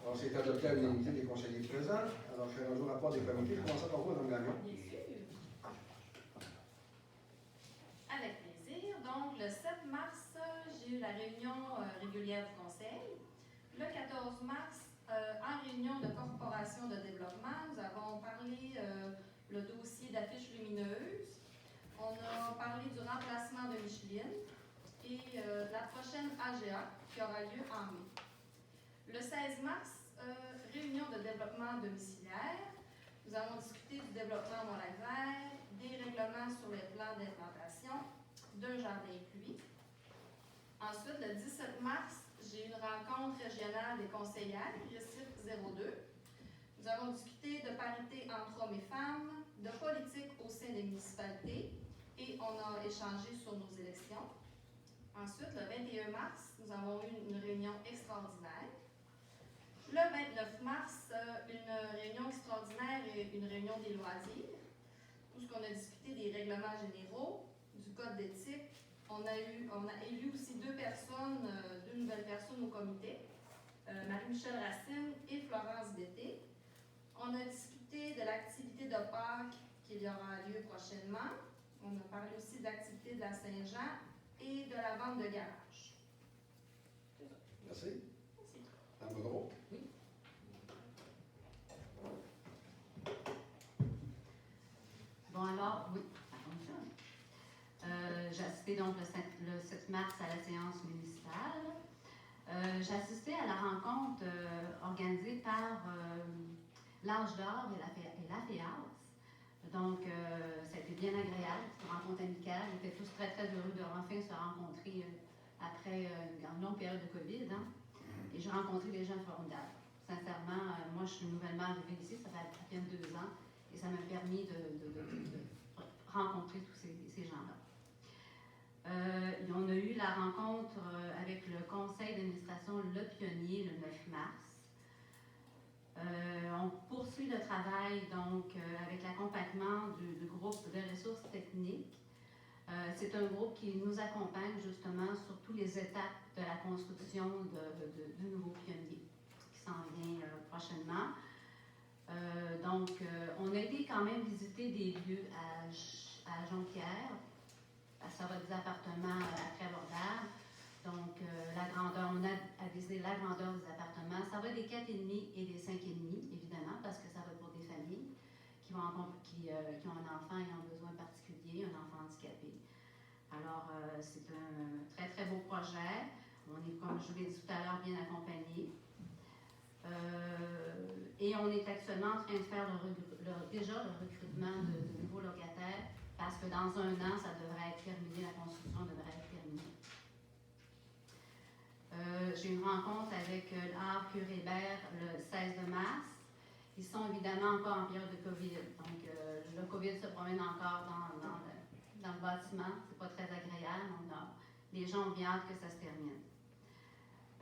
Alors, c'est adopté à l'unanimité des conseillers présents. Alors, je fais un jour rapport des comités. Je commence par vous, Mme Gagnon. Bien sûr. Avec plaisir. Donc, le 7 mars, j'ai eu la réunion régulière du Conseil. Le 14 mars, en réunion de corporation de développement, nous avons parlé le dossier d'affiches lumineuses. On a parlé du remplacement de Micheline et de la prochaine AGA qui aura lieu en mai. Le 16 mars, réunion de développement domiciliaire. Nous avons discuté du développement Mont-Lac-Vert, des règlements sur les plans d'implantation, d'un jardin pluie. Ensuite, le 17 mars, j'ai eu une rencontre régionale des conseillères, récip 02. Nous avons discuté de parité entre hommes et femmes, de politique au sein des municipalités et on a échangé sur nos élections. Ensuite, le 21 mars, nous avons eu une réunion extraordinaire. Le 29 mars, une réunion extraordinaire et une réunion des loisirs, où on a discuté des règlements généraux, du code d'éthique. On a élu aussi deux nouvelles personnes au comité, Marie-Michel Racine et Florence Bété. On a discuté de l'activité de Pâques qui y aura lieu prochainement. On a parlé aussi de l'activité de la Saint-Jean et de la vente de garage. Merci. Merci. Mme Gaudreau. Bon, alors, oui, ça fonctionne. J'ai assisté donc le 7 mars à la séance municipale. J'ai assisté à la rencontre organisée par l'Âge d'Or et la FEAS. Donc, ça a été bien agréable, c'était une rencontre amicale. Ils étaient tous très, très heureux de enfin se rencontrer après une longue période de COVID. Hein. Et j'ai rencontré des gens formidables. Sincèrement, moi, je suis nouvellement arrivée ici, ça fait à peine 2 ans, et ça m'a permis de rencontrer tous ces gens-là. On a eu la rencontre avec le conseil d'administration Le Pionnier le 9 mars. On poursuit le travail donc avec l'accompagnement du groupe de ressources techniques. C'est un groupe qui nous accompagne justement sur toutes les étapes de la construction du nouveau pionnier qui s'en vient prochainement. On a été quand même visiter des lieux à Jonquière. Ça va des appartements très abordables. Donc, la grandeur, on a visité la grandeur des appartements. Ça va des 4,5 et des 5,5, évidemment, parce que ça va pour des familles qui ont un enfant ayant besoin particulier, un enfant handicapé. Alors, c'est un très, très beau projet. On est, comme je vous l'ai dit tout à l'heure, bien accompagné. Et on est actuellement en train de faire déjà le recrutement de nouveaux locataires, parce que dans 1 an, ça devrait être terminé, la construction devrait être terminée. J'ai une rencontre avec l'Art Curébert le 16 mars. Ils sont évidemment encore en période de COVID. Donc, le COVID se promène encore dans le bâtiment. C'est pas très agréable. Les gens ont bien hâte que ça se termine.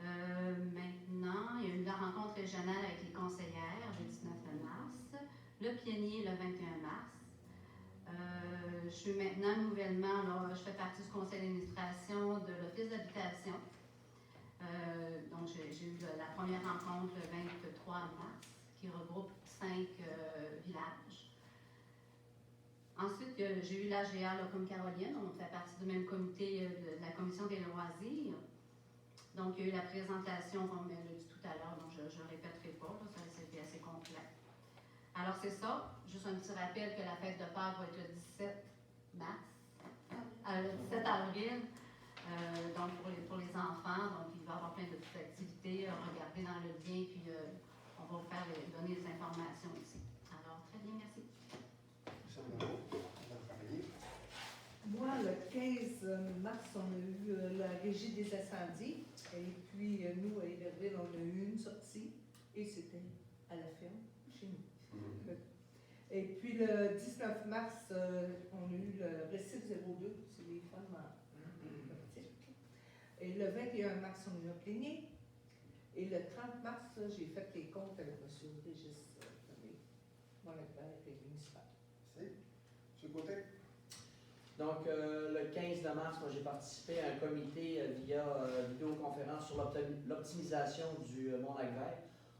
Maintenant, il y a eu la rencontre régionale avec les conseillères le 19 mars. Le pionnier le 21 mars. Je suis maintenant nouvellement, là, je fais partie du conseil d'administration de l'Office d'habitation. Donc, j'ai eu la première rencontre le 23 mars, qui regroupe 5 villages. Ensuite, j'ai eu l'AGA, là, comme Caroline, on fait partie du même comité de la commission des loisirs. Donc, il y a eu la présentation, comme elle l'a dit tout à l'heure, donc je ne répéterai pas, là, ça c'était assez complet. Alors, c'est ça. Juste un petit rappel que la fête de Pâques va être le 17 mars, le 17 avril. Donc, pour les enfants, donc il va y avoir plein de petites activités. Regardez dans le lien, puis on va vous donner les informations ici. Alors, très bien, merci. Moi, le 15 mars, on a eu la régie des incendies. Et puis, nous, à Iberville, on a eu une sortie. Et c'était à la ferme, chez nous. Et puis, le 19 mars, on a eu le récif 02. C'est les femmes en... Et le 21 mars, on a eu un plénier. Et le 30 mars, j'ai fait les comptes avec M. Régis Montagnier et municipal. Merci. Monsieur Côté? Donc, le 15 mars, moi, j'ai participé à un comité via vidéoconférence sur l'optimisation du Mont-Lac-Vert.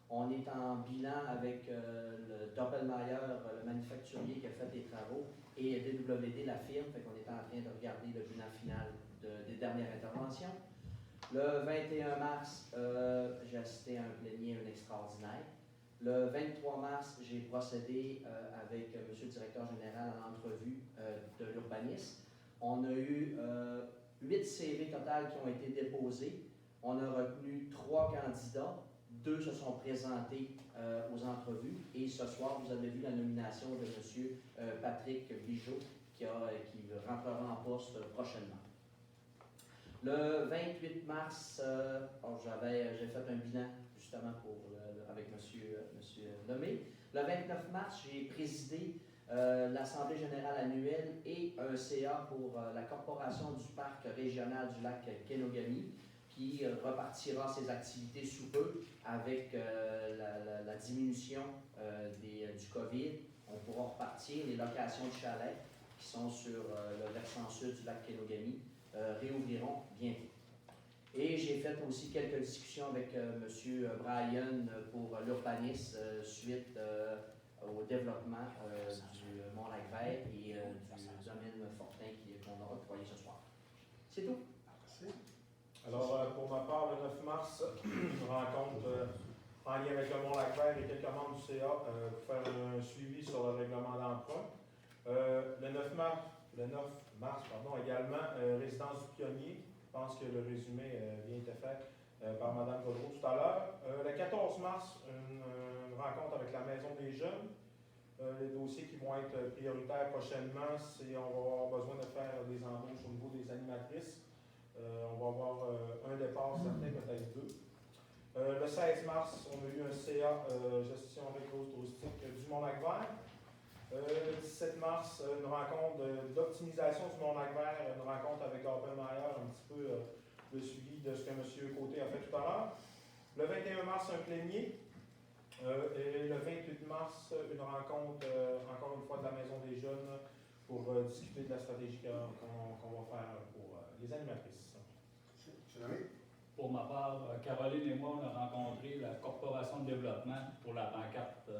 On est en bilan avec le Doppelmayr, le manufacturier qui a fait les travaux, et DWD, la firme. Fait qu'on est en train de regarder le bilan final des dernières interventions. Le 21 mars, j'ai assisté à un plénier, un extraordinaire. Le 23 mars, j'ai procédé avec M. le directeur général à l'entrevue de l'urbanisme. On a eu 8 CV total qui ont été déposés. On a retenu 3 candidats. 2 se sont présentés aux entrevues. Et ce soir, vous avez vu la nomination de M. Patrick Bigeaud qui rentrera en poste prochainement. Le 28 mars, j'ai fait un bilan justement avec M. Lemay. Le 29 mars, j'ai présidé l'Assemblée générale annuelle et un CA pour la Corporation du Parc régional du lac Kenogami, qui repartira ses activités sous peu avec la diminution du COVID. On pourra repartir. Les locations de chalets qui sont sur le versant sud du lac Kenogami réouvriront bientôt. Et j'ai fait aussi quelques discussions avec M. Brian pour l'urbanisme suite au développement du Mont-Lac-Vert et du domaine Fortin qu'on a octroyé ce soir. C'est tout. Merci. Alors, pour ma part, le 9 mars, une rencontre en lien avec le Mont-Lac-Vert et quelques membres du CA pour faire un suivi sur le règlement d'emprunt. Le 9 mars, également, résidence du pionnier. Je pense que le résumé vient d'être fait par Mme Godreau tout à l'heure. Le 14 mars, une rencontre avec la Maison des Jeunes. Les dossiers qui vont être prioritaires prochainement, c'est on va avoir besoin de faire des embauches au niveau des animatrices. On va avoir un départ certain, peut-être 2. Le 16 mars, on a eu un CA gestion avec cause touristique du Mont-Lac-Vert. Le 17 mars, une rencontre d'optimisation du Mont-Lac-Vert, une rencontre avec Oppenheimer, un petit peu le suivi de ce que M. Côté a fait tout à l'heure. Le 21 mars, un plénier. Et le 28 mars, une rencontre, encore une fois, de la Maison des Jeunes pour discuter de la stratégie qu'on va faire pour les animatrices. Pour ma part, Caroline et moi, on a rencontré la Corporation de développement pour la pancarte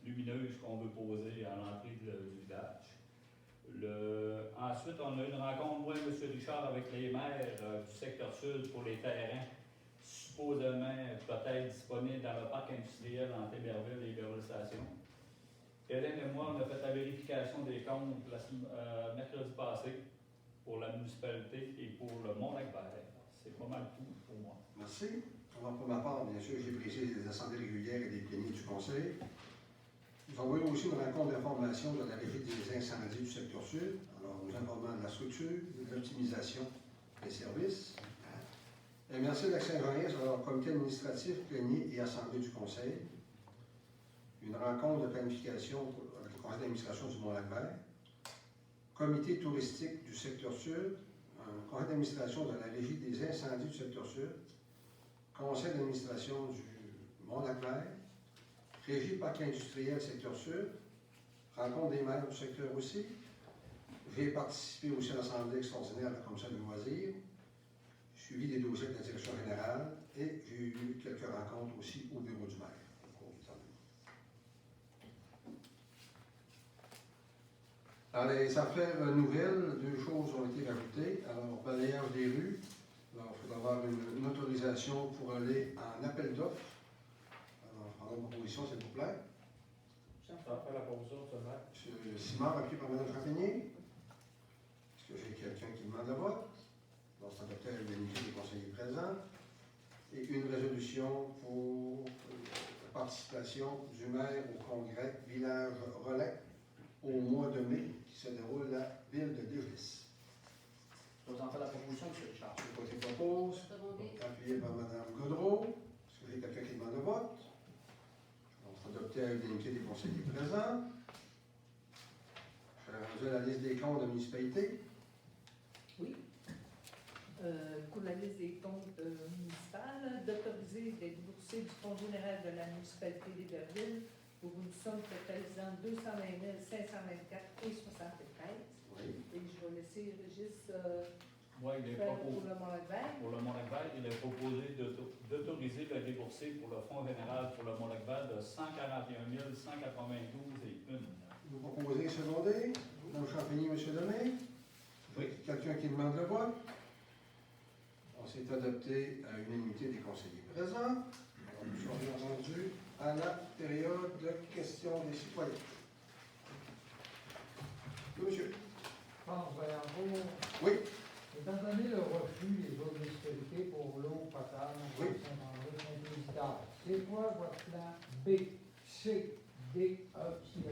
lumineuse qu'on veut poser à l'entrée du village. Ensuite, on a eu une rencontre, moi et M. Richard, avec les maires du secteur sud pour les terrains supposément peut-être disponibles dans le parc industriel entre Éberville et Éberville-Station. Hélène et moi, on a fait la vérification des comptes mercredi passé pour la municipalité et pour le Mont-Lac-Vert. C'est pas mal tout pour moi. Merci. Alors, pour ma part, bien sûr, j'ai précisé les assemblées régulières et des pléniers du Conseil. Nous avons eu aussi une rencontre d'information de la Régie des incendies du secteur sud. Alors, nous informons de la structure, de l'optimisation des services. Et merci de Lac-Saint-Jean-Est, alors comité administratif, plénier et assemblée du Conseil. Une rencontre de planification avec le conseil d'administration du Mont-Lac-Vert. Comité touristique du secteur sud. Un conseil d'administration de la Régie des incendies du secteur sud. Conseil d'administration du Mont-Lac-Vert. Régie parc industriel secteur sud. Rencontre des maires du secteur aussi. J'ai participé aussi à l'Assemblée extraordinaire de la Commission des loisirs. Suivi des dossiers de la direction générale et j'ai eu quelques rencontres aussi au bureau du maire. Dans les affaires nouvelles, 2 choses ont été rajoutées. Alors, balayage des rues. Alors, il faudra avoir une autorisation pour aller en appel d'offres. Alors, en une proposition, s'il vous plaît. Ça va faire la proposition de ce maire. M. Simard, appuyé par Mme Champigny. Est-ce que j'ai quelqu'un qui demande le vote? Donc, c'est adopté à l'unanimité des conseillers présents. Et une résolution pour la participation du maire au congrès Village Relais au mois de mai qui se déroule à la ville de Dégis. Je vous en fais la proposition, M. Richard. Le côté propose, appuyé par Mme Godreau. Est-ce que j'ai quelqu'un qui demande le vote? Donc, c'est adopté à l'unanimité des conseillers présents. Je vais rendu à la liste des comptes de la municipalité. Oui. Pour la liste des comptes municipales, d'autoriser des déboursés du Fonds général de la municipalité d'Éberville pour une somme totalisant 220 524,73 $. Oui. Et je vais laisser Régis Moi, il est faire proposé. pour le Mont-Lac-Vert. Pour le Mont-Lac-Vert, il est proposé d'autoriser le déboursé pour le Fonds général pour le Mont-Lac-Vert de 141 192 et 1. Vous proposez et secondez. Mme Champigny, M. Lemay. Oui. Quelqu'un qui demande le vote? On s'est adopté à l'unanimité des conseillers présents. Alors, nous sommes rendus à la période de questions des citoyens. Oui, monsieur. France Vaillancourt, Oui. étant donné le refus des autres municipalités pour l'eau potable en Oui. Saint-André-Saint-Eustache, c'est quoi votre plan B, C, D, E, si D?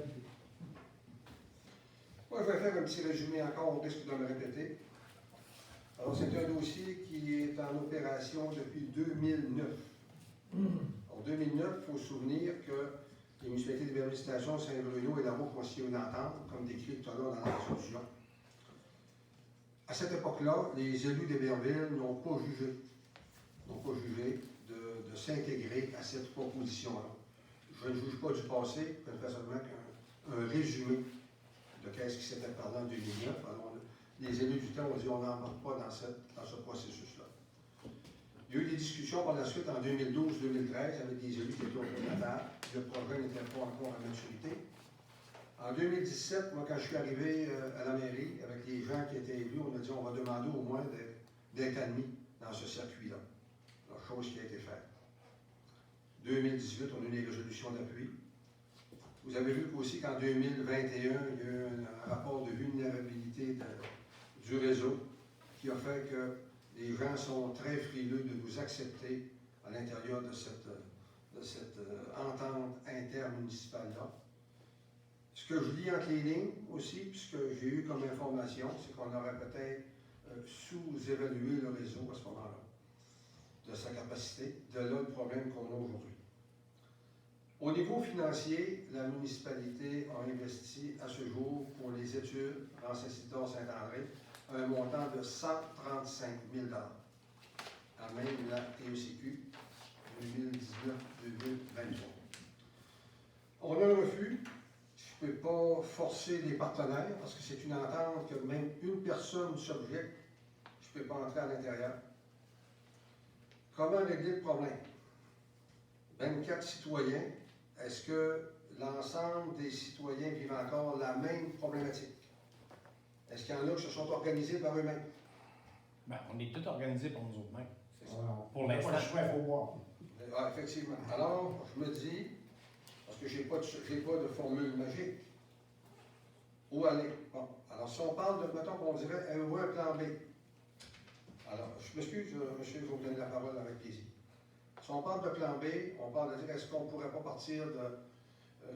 Moi, je vais faire un petit résumé encore, au risque de me répéter. Alors, c'est un dossier qui est en opération depuis 2009. En 2009, il faut se souvenir que les municipalités d'Éberville-Station, Saint-Bruno et la Route ont signé une entente, comme décrit tout à l'heure dans la résolution. À cette époque-là, les élus d'Éberville n'ont pas jugé de s'intégrer à cette proposition-là. Je ne juge pas du passé, je fais seulement un résumé de ce qui s'était parlé en 2009. Alors, les élus du temps ont dit on n'embarque pas dans ce processus-là. Il y a eu des discussions par la suite en 2012-2013 avec des élus qui étaient autour de la table. Le projet n'était pas encore à maturité. En 2017, moi, quand je suis arrivé à la mairie, avec les gens qui étaient élus, on a dit on va demander au moins d'être admis dans ce circuit-là. La chose qui a été faite. 2018, on a eu des résolutions d'appui. Vous avez vu aussi qu'en 2021, il y a eu un rapport de vulnérabilité du réseau qui a fait que les gens sont très frileux de nous accepter à l'intérieur de cette entente intermunicipale-là. Ce que je lis entre les lignes aussi, puis ce que j'ai eu comme information, c'est qu'on aurait peut-être sous-évalué le réseau à ce moment-là, de sa capacité, de là le problème qu'on a aujourd'hui. Au niveau financier, la municipalité a investi à ce jour pour les études en Saint-Isidore-Saint-André un montant de 135 000 à même la TECQ 2019-2023. On a un refus. Je ne peux pas forcer les partenaires parce que c'est une entente que même une personne subjecte. Je ne peux pas entrer à l'intérieur. Comment régler le problème? 24 citoyens. Est-ce que l'ensemble des citoyens vivent encore la même problématique? Est-ce qu'il y en a qui se sont organisés par eux-mêmes? Ben, on est tous organisés par nous autres-mêmes. C'est ça. Pour l'instant. Il faut voir. Ah, effectivement. Alors, je me dis, parce que je n'ai pas de formule magique, où aller? Bon, alors si on parle de, mettons qu'on dirait un plan B. Alors, je m'excuse, monsieur, je vais vous donner la parole avec plaisir. Si on parle de plan B, on parle de dire est-ce qu'on ne pourrait pas partir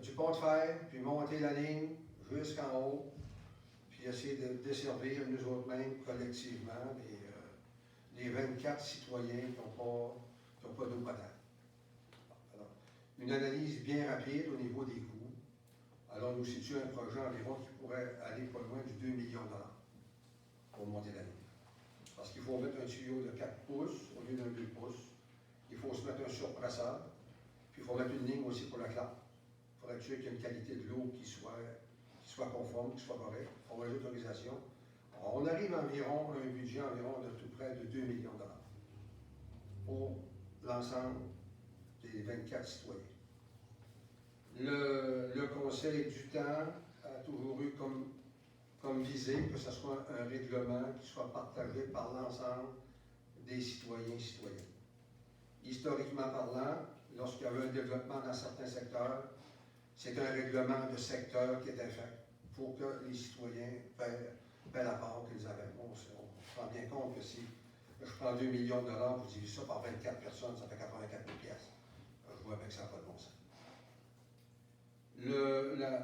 du pont de fer, puis monter la ligne jusqu'en haut, puis essayer de desservir nous autres-mêmes collectivement les 24 citoyens qui n'ont pas d'eau potable. Alors, une analyse bien rapide au niveau des coûts. Alors, nous situons un projet environ qui pourrait aller pas loin du 2 millions de dollars pour monter la ligne. Parce qu'il faut mettre un tuyau de 4 pouces au lieu d'un 2 pouces. Il faut se mettre un surpresseur, puis il faut mettre une ligne aussi pour la clap. Il faudrait être sûr qu'il y ait une qualité de l'eau qui soit conforme, qui soit correcte. Il faut avoir l'autorisation. On arrive environ à un budget environ de tout près de 2 millions de dollars pour l'ensemble des 24 citoyens. Le Conseil du temps a toujours eu comme visée que ce soit un règlement qui soit partagé par l'ensemble des citoyens et citoyennes. Historiquement parlant, lorsqu'il y avait un développement dans certains secteurs, c'est un règlement de secteur qui était fait pour que les citoyens paient la part qu'ils avaient. On se rend bien compte que si je prends 2 millions de dollars, vous divisez ça par 24 personnes, ça fait 84 000 piastres. Je vois bien que ça n'a pas de bon sens.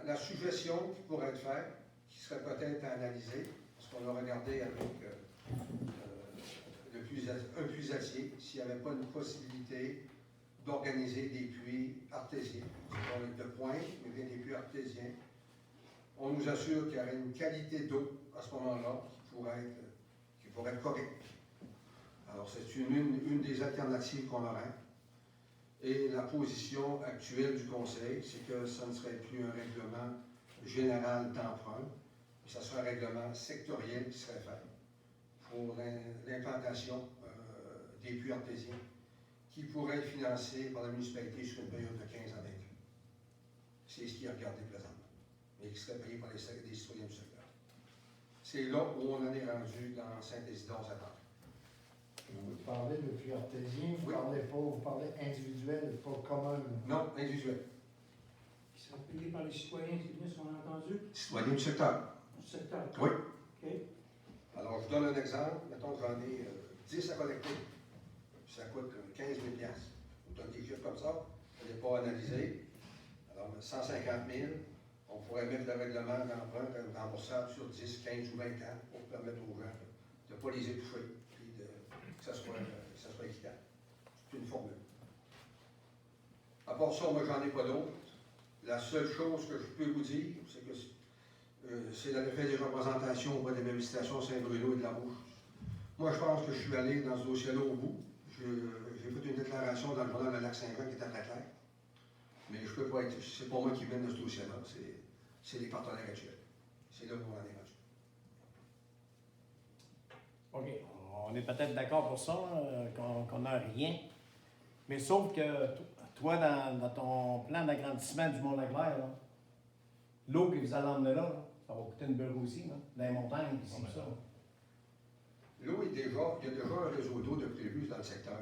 La suggestion qui pourrait être faite, qui serait peut-être à analyser, parce qu'on a regardé avec un puisatier, s'il n'y avait pas une possibilité d'organiser des puits artésiens, de pointe, mais bien des puits artésiens. On nous assure qu'il y aurait une qualité d'eau à ce moment-là qui pourrait être correcte. Alors, c'est une des alternatives qu'on aurait. Et la position actuelle du Conseil, c'est que ce ne serait plus un règlement général d'emprunt, mais ce serait un règlement sectoriel qui serait fait pour l'implantation des puits artésiens qui pourraient être financés par la municipalité sur une période de 15 à 20 ans. C'est ce qui est regardé présentement, mais qui serait payé par les citoyens du secteur. C'est là où on en est rendu dans Saint-Isidore-Saint-André. Vous parlez de puits artésien, vous parlez individuel, pas commun. Non, individuel. Qui sera payé par les citoyens, c'est bien ce qu'on a entendu? Citoyens du secteur. Du secteur. Oui. OK. Alors, je donne un exemple. Mettons que j'en ai 10 à collecter. Ça coûte 15 000 $. On donne des chiffres comme ça. Je n'ai pas analysé. Alors, 150 000, on pourrait mettre le règlement d'emprunt remboursable sur 10, 15 ou 20 ans pour permettre aux gens de ne pas les étouffer et que ça soit équitable. C'est une formule. À part ça, moi, j'en ai pas d'autres. La seule chose que je peux vous dire, c'est que c'est l'effet des représentations auprès des manifestations Saint-Bruno et de la Rouge. Moi, je pense que je suis allé dans ce dossier-là au bout. J'ai fait une déclaration dans le journal de Lac-Saint-Jean qui était très claire. Mais je peux pas être. C'est pas moi qui mène de ce dossier-là. C'est les partenaires actuels. C'est là où on en est rendu. OK. On est peut-être d'accord pour ça, qu'on n'a rien. Mais sauf que toi, dans ton plan d'agrandissement du Mont-Lac-Vert, l'eau que vous allez emmener là, ça va coûter une beurre aussi, là, dans les montagnes, ici, ça. L'eau est déjà. Il y a déjà un réseau d'eau de prévu dans le secteur.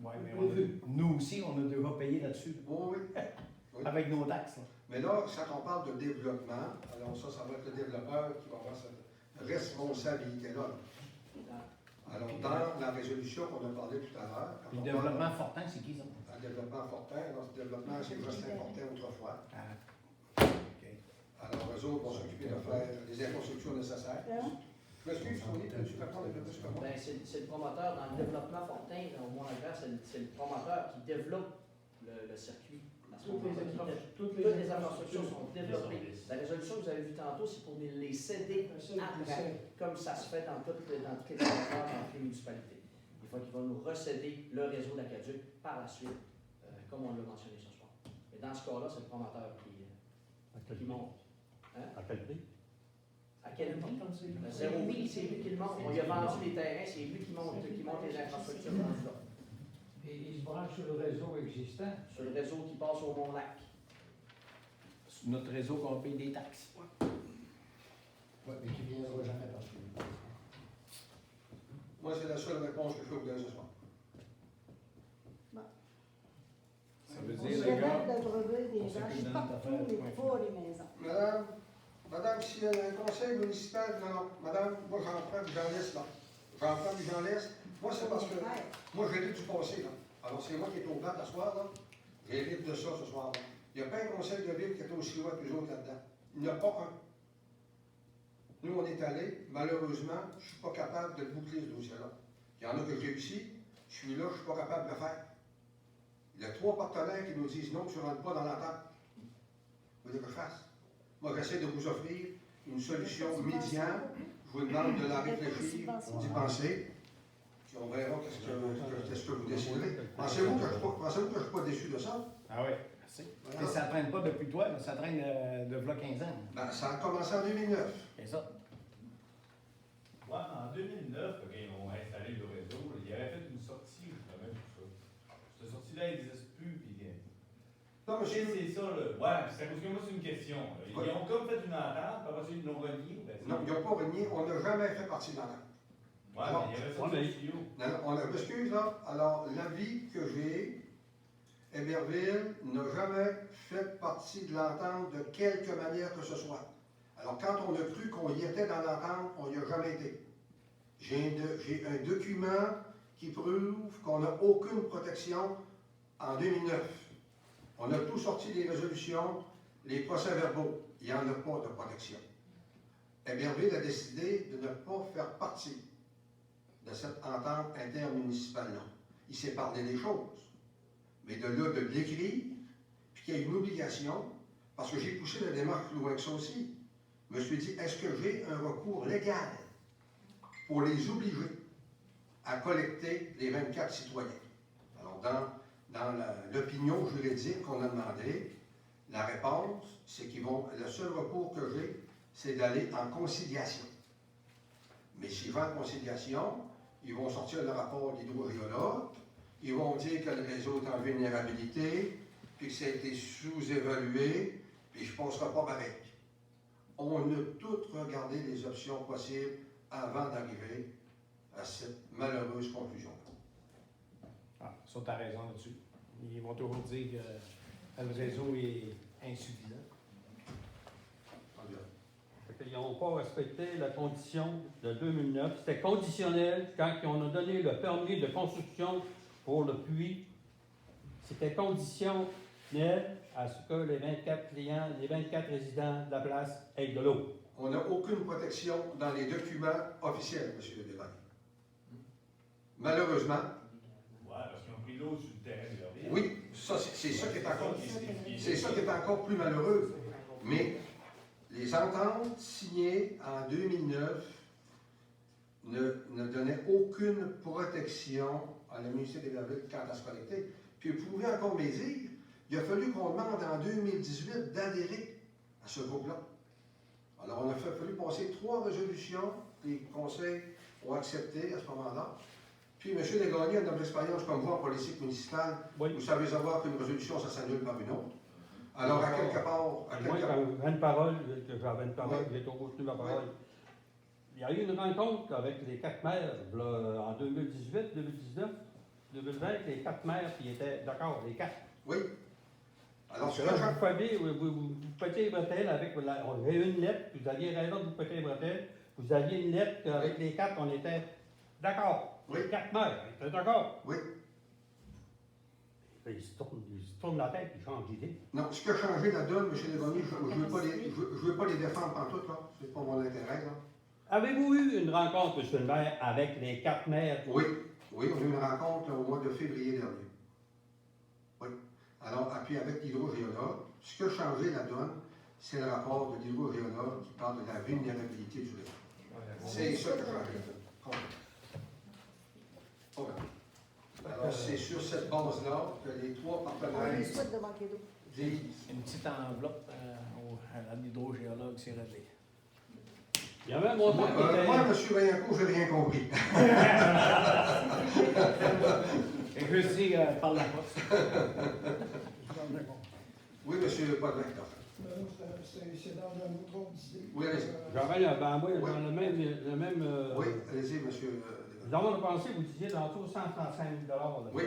Oui, mais nous aussi, on a déjà payé là-dessus. Oui. Avec nos taxes. Là. Mais là, quand on parle de développement, alors ça va être le développeur qui va avoir cette responsabilité-là. Alors, dans la résolution qu'on a parlé tout à l'heure... Puis le développement Fortin, c'est qui ça? Le développement Fortin, alors ce développement, c'est Jocelyn Fortin autrefois. Ah. OK. Alors, eux autres vont s'occuper de faire les infrastructures nécessaires. Je m'excuse, Tony, tu peux prendre un peu plus que moi? Ben, c'est le promoteur dans le développement Fortin, au Mont-Lagrave, c'est le promoteur qui développe le circuit. Toutes les infrastructures sont développées. La résolution que vous avez vue tantôt, c'est pour les céder après, comme ça se fait dans toutes les territoires, dans toutes les municipalités. Il faut qu'ils vont nous recéder le réseau d'Aqueduc par la suite, comme on l'a mentionné ce soir. Mais dans ce cas-là, c'est le promoteur qui monte. Hein? À quel prix? À quel prix? 0 000, c'est lui qui le monte. On lui a vendu les terrains, c'est lui qui monte les infrastructures dans ce là. Et il se branche sur le réseau existant. Sur le réseau qui passe au Mont-Lac. Sur notre réseau qu'on paye des taxes. Oui, mais qui ne viendra jamais partout. Moi, c'est la seule réponse que je peux vous donner ce soir. Ça veut On dire, se les gars, rêve de brevet des on s'occupe vaches de notre partout, affaire, mais point pas les maisons. Madame, s'il y a un conseil municipal, non, madame, moi j'en prends puis j'en laisse là. J'en prends puis j'en laisse. Moi, c'est parce que moi, j'hérite du passé, là. Alors, c'est moi qui est au plat ce soir, là. J'hérite de ça ce soir-là. Il n'y a pas un conseil de ville qui est aussi loin que nous autres là-dedans. Il n'y en a pas un. Nous, on est allés. Malheureusement, je ne suis pas capable de boucler ce dossier-là. Il y en a que j'ai réussi. Je suis là, je ne suis pas capable de le faire. Il y a 3 partenaires qui nous disent non, tu ne rentres pas dans l'entente. Vous voulez que je fasse? Moi, j'essaie de vous offrir une solution médiane. Je vous demande de la réfléchir, d'y penser. Puis on verra qu'est-ce que vous déciderez. Pensez-vous que je ne suis pas déçu de ça? Ah oui, merci. Et ça ne traîne pas depuis toi, là, ça traîne de v'là 15 ans. Ben, ça a commencé en 2009. C'est ça. Ouais, en 2009, quand ils ont installé le réseau, ils avaient fait une sortie, quand même, tout ça. Cette sortie-là n'existe plus, puis... Non, monsieur. C'est ça, là. Ouais, puis c'est parce que moi, c'est une question. Ils ont comme fait une entente, puis après ça, ils l'ont renié. Non, ils n'ont pas renié. On n'a jamais fait partie de l'entente. Ouais, mais il y avait ça sur le tuyau. Non, on a, excuse, là. Alors, l'avis que j'ai, Héberville n'a jamais fait partie de l'entente de quelque manière que ce soit. Alors, quand on a cru qu'on y était dans l'entente, on n'y a jamais été. J'ai un document qui prouve qu'on n'a aucune protection en 2009. On a tout sorti des résolutions, les procès-verbaux. Il n'y en a pas de protection. Héberville a décidé de ne pas faire partie de cette entente intermunicipale-là. Il s'est parlé des choses. Mais de là, de l'écrire, puis qu'il y a une obligation, parce que j'ai poussé la démarche plus loin que ça aussi. Je me suis dit, est-ce que j'ai un recours légal pour les obliger à collecter les 24 citoyens? Alors, dans l'opinion juridique qu'on a demandé, la réponse, c'est qu'ils vont. Le seul recours que j'ai, c'est d'aller en conciliation. Mais s'ils vont en conciliation, ils vont sortir le rapport d'hydrogéologue, ils vont dire que le réseau est en vulnérabilité, puis que ça a été sous-évalué, puis je ne passerai pas pareil. On a toutes regardé les options possibles avant d'arriver à cette malheureuse conclusion. Ah, ça, tu as raison là-dessus. Ils vont toujours dire que le réseau est insuffisant. Ils n'ont pas respecté la condition de 2009. C'était conditionnel quand on a donné le permis de construction pour le puits. C'était conditionnel à ce que les 24 clients, les 24 résidents de la place aient de l'eau. On n'a aucune protection dans les documents officiels, M. Le Desvagne. Malheureusement. Ouais, parce qu'ils ont pris l'eau sur le terrain de leur ville. Oui, ça, c'est ça qui est encore plus malheureux. Mais les ententes signées en 2009 ne donnaient aucune protection à la municipalité d'Héberville quant à se connecter. Puis vous pouvez encore me dire, il a fallu qu'on demande en 2018 d'adhérer à ce groupe-là. Alors, on a fallu passer 3 résolutions, les conseils ont accepté à ce moment-là. Puis, M. Desgagnés a une expérience comme vous en politique municipale. Oui. Vous savez savoir qu'une résolution, ça s'annule par une autre. Alors, à quelque part... Moi, j'avais une parole, j'ai toujours tenu ma parole. Oui. Il y a eu une rencontre avec les 4 maires là, en 2018, 2019, 2020, les 4 maires qui étaient d'accord, les 4. Oui. Alors, Parce ce que que là, j'en- vous pétez les bretelles avec on avait une lettre, vous aviez raison de vous péter les bretelles. Vous aviez une lettre avec les quatre, on était d'accord. Oui. Les quatre maires, on était d'accord. Oui. Là, ils se tournent la tête, ils changent d'idée. Non, ce qui a changé la donne, M. Desgagnés, je ne veux pas les défendre en tout, là. C'est pas mon intérêt, là. Avez-vous eu une rencontre, M. le maire, avec les quatre maires? Oui, oui, on a eu une rencontre au mois de février dernier. Oui. Alors, puis avec l'hydrogéologue, ce qui a changé la donne, c'est le rapport de l'hydrogéologue qui parle de la vulnérabilité du réseau. C'est ça qui a changé. OK. Alors, c'est sur cette base-là que les trois On les partenaires souhaite de manquer d'eau. disent. Une petite enveloppe à l'hydrogéologue, c'est réglé. Il y avait un montant qui était... Moi, M. Vaillancourt, je n'ai rien compris. Et je dis, par la poste. Oui, M. Paulin. C'est dans un autre idée. Oui, allez-y. J'avais, ben moi, dans le même Oui, allez-y, M. Dans mon pensée, vous disiez dans tout 135 000 Oui.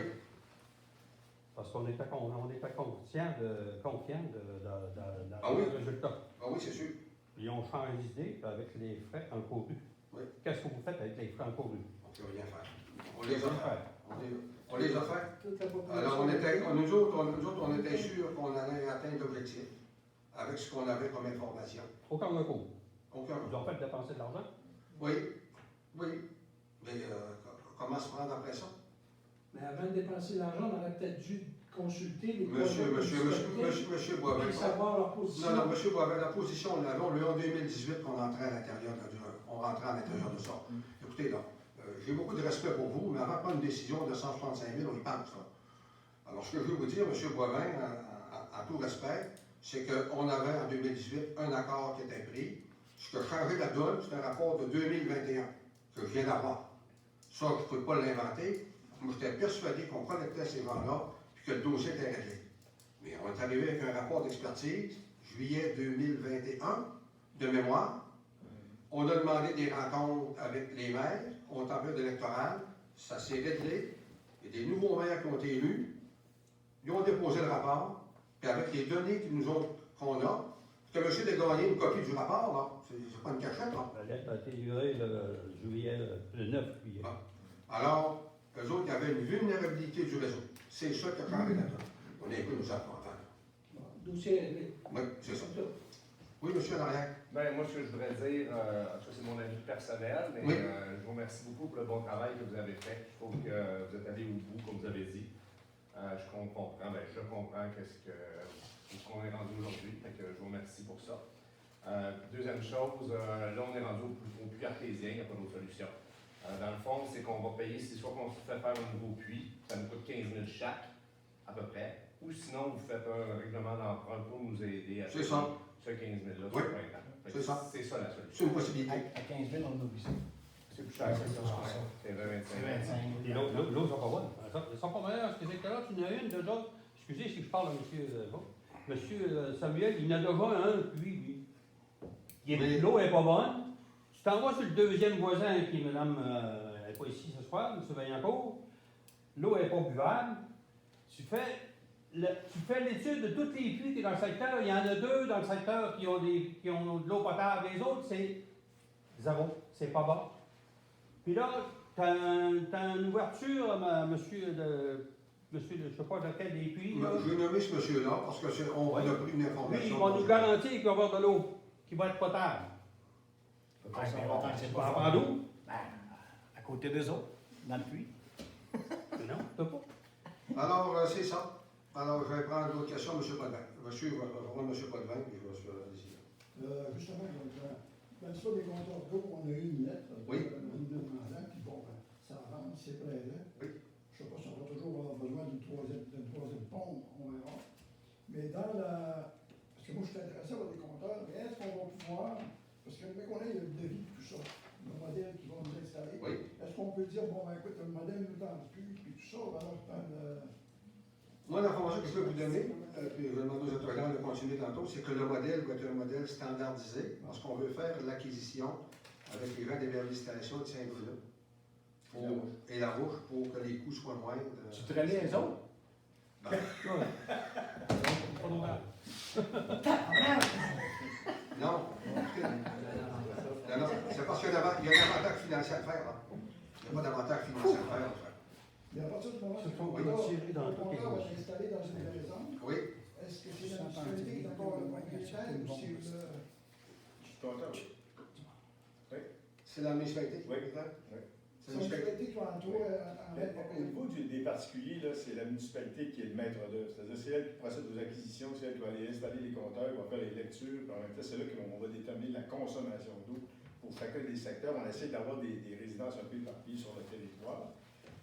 Parce qu'on était conscient de Ah oui? le résultat. Ah oui, c'est sûr. Ils ont changé d'idée avec les frais encourus. Oui. Qu'est-ce que vous faites avec les frais encourus? On ne peut rien faire. On les a fait. On les a fait. Toute la population. Alors, nous autres, on était sûrs qu'on allait atteindre l'objectif avec ce qu'on avait comme information. Aucun recours. Aucun. Ils ont fait dépenser de l'argent? Oui, oui. Mais comment se prendre après ça? Mais avant de dépenser l'argent, on aurait peut-être dû consulter les Monsieur Boivin. et savoir leur position. Non, M. Boivin, la position, on l'avait, on l'a eu en 2018 qu'on rentrait à l'intérieur de ça. Écoutez, là, j'ai beaucoup de respect pour vous, mais avant de prendre une décision de 165 000, on y pense, là. Alors, ce que je veux vous dire, M. Boivin, en tout respect, c'est qu'on avait en 2018 un accord qui était pris. Ce qui a changé la donne, c'est un rapport de 2021 que je viens d'avoir. Ça, je ne peux pas l'inventer. Moi, j'étais persuadé qu'on connectait ces gens-là puis que le dossier était réglé. Mais on est arrivé avec un rapport d'expertise, juillet 2021, de mémoire. On a demandé des rencontres avec les maires, on est en période électorale, ça s'est réglé. Il y a des nouveaux maires qui ont été élus, ils ont déposé le rapport, puis avec les données qu'on a, que M. Desgagnés une copie du rapport, là, c'est pas une cachette, là. La lettre a été livrée le 9 juillet. Bon. Alors, eux autres, il y avait une vulnérabilité du réseau. C'est ça qui a changé la donne. On est un peu nous apprendre. Dossier réglé. Oui, c'est ça. Oui, M. Larrière. Bien, moi, ce que je voudrais dire, en tout cas, c'est mon avis personnel, mais Oui. je vous remercie beaucoup pour le bon travail que vous avez fait. Je trouve que vous êtes allé au bout, comme vous avez dit. Je comprends où on est rendu aujourd'hui, fait que je vous remercie pour ça. Deuxième chose, là, on est rendu au puits artésien, il n'y a pas d'autre solution. Dans le fond, c'est qu'on va payer, c'est soit qu'on se fait faire un nouveau puits, ça nous coûte 15 000 chaque, à peu près, ou sinon, vous faites un règlement d'emprunt pour nous aider à payer ce 15 000-là sur le printemps. C'est ça. C'est ça la solution. C'est une possibilité. À 15 000, on oublie ça. C'est plus cher que ça. C'est 25 Et l'autre, ils sont pas bonnes. Ils sont pas meilleurs. Excusez, tout à l'heure, tu en as une, deux autres. Excusez si je parle à M. Samuel, il en a déjà un, puis l'eau n'est pas bonne. Tu t'en vas sur le deuxième voisin, qui est Mme, elle n'est pas ici ce soir, M. Vaillancourt. L'eau n'est pas buvable. Tu fais l'étude de tous les puits qui sont dans le secteur. Il y en a deux dans le secteur qui ont de l'eau potable. Les autres, c'est zéro. C'est pas bon. Puis là, tu as une ouverture, monsieur, je ne sais pas lequel des puits. Je vais nommer ce monsieur-là parce qu'on a pris une information. Lui, ils vont nous garantir qu'il va y avoir de l'eau qui va être potable. Ça va prendre d'où? À côté des autres, dans le puits. Non, tu peux pas. Alors, c'est ça. Alors, je vais prendre l'autre question, M. Potvin. Je vais suivre M. Potvin, puis je vais suivre la décision. Justement, dans le des compteurs d'eau, on a eu une lettre nous demandant, puis bon, ça avance, c'est prêt là. Oui. Je ne sais pas si on va toujours avoir besoin d'une troisième pompe, on verra. Mais dans la. Parce que moi, je suis intéressé par des compteurs, mais est-ce qu'on va pouvoir. Parce que le mec, on a le devis de tout ça, le modèle qui va nous installer. Oui. Est-ce qu'on peut dire, bon, ben écoute, le modèle nous tente plus, puis tout ça, on va alors prendre. Moi, l'information que je peux vous donner, puis je vais demander aux autoridades de continuer tantôt, c'est que le modèle va être un modèle standardisé parce qu'on veut faire l'acquisition avec les gens des réhabilitations de Saint-Bruno et la Rouge pour que les coûts soient moindres. Tu te relais les autres? Ben, pas trop grave. Non. Non, c'est parce qu'il y a un avantage financier à faire, là. Il n'y a pas d'avantage financier à faire, en fait. Mais à partir du moment Se où font le retirer dans toutes les contrat va gauches. être installé dans une maison, Oui. est-ce que c'est la municipalité qui est encore le propriétaire ou c'est le... Je suis content, oui. C'est la municipalité? Oui. C'est C'est la municipalité qui va entourer en être Au propriétaire. niveau des particuliers, là, c'est la municipalité qui est le maître d'œuvre. C'est-à-dire c'est elle qui procède aux acquisitions, c'est elle qui va aller installer les compteurs, qui va faire les lectures, puis en même temps, c'est là qu'on va déterminer la consommation d'eau pour chacun des secteurs. On essaie d'avoir des résidences un peu éparpillées sur le territoire.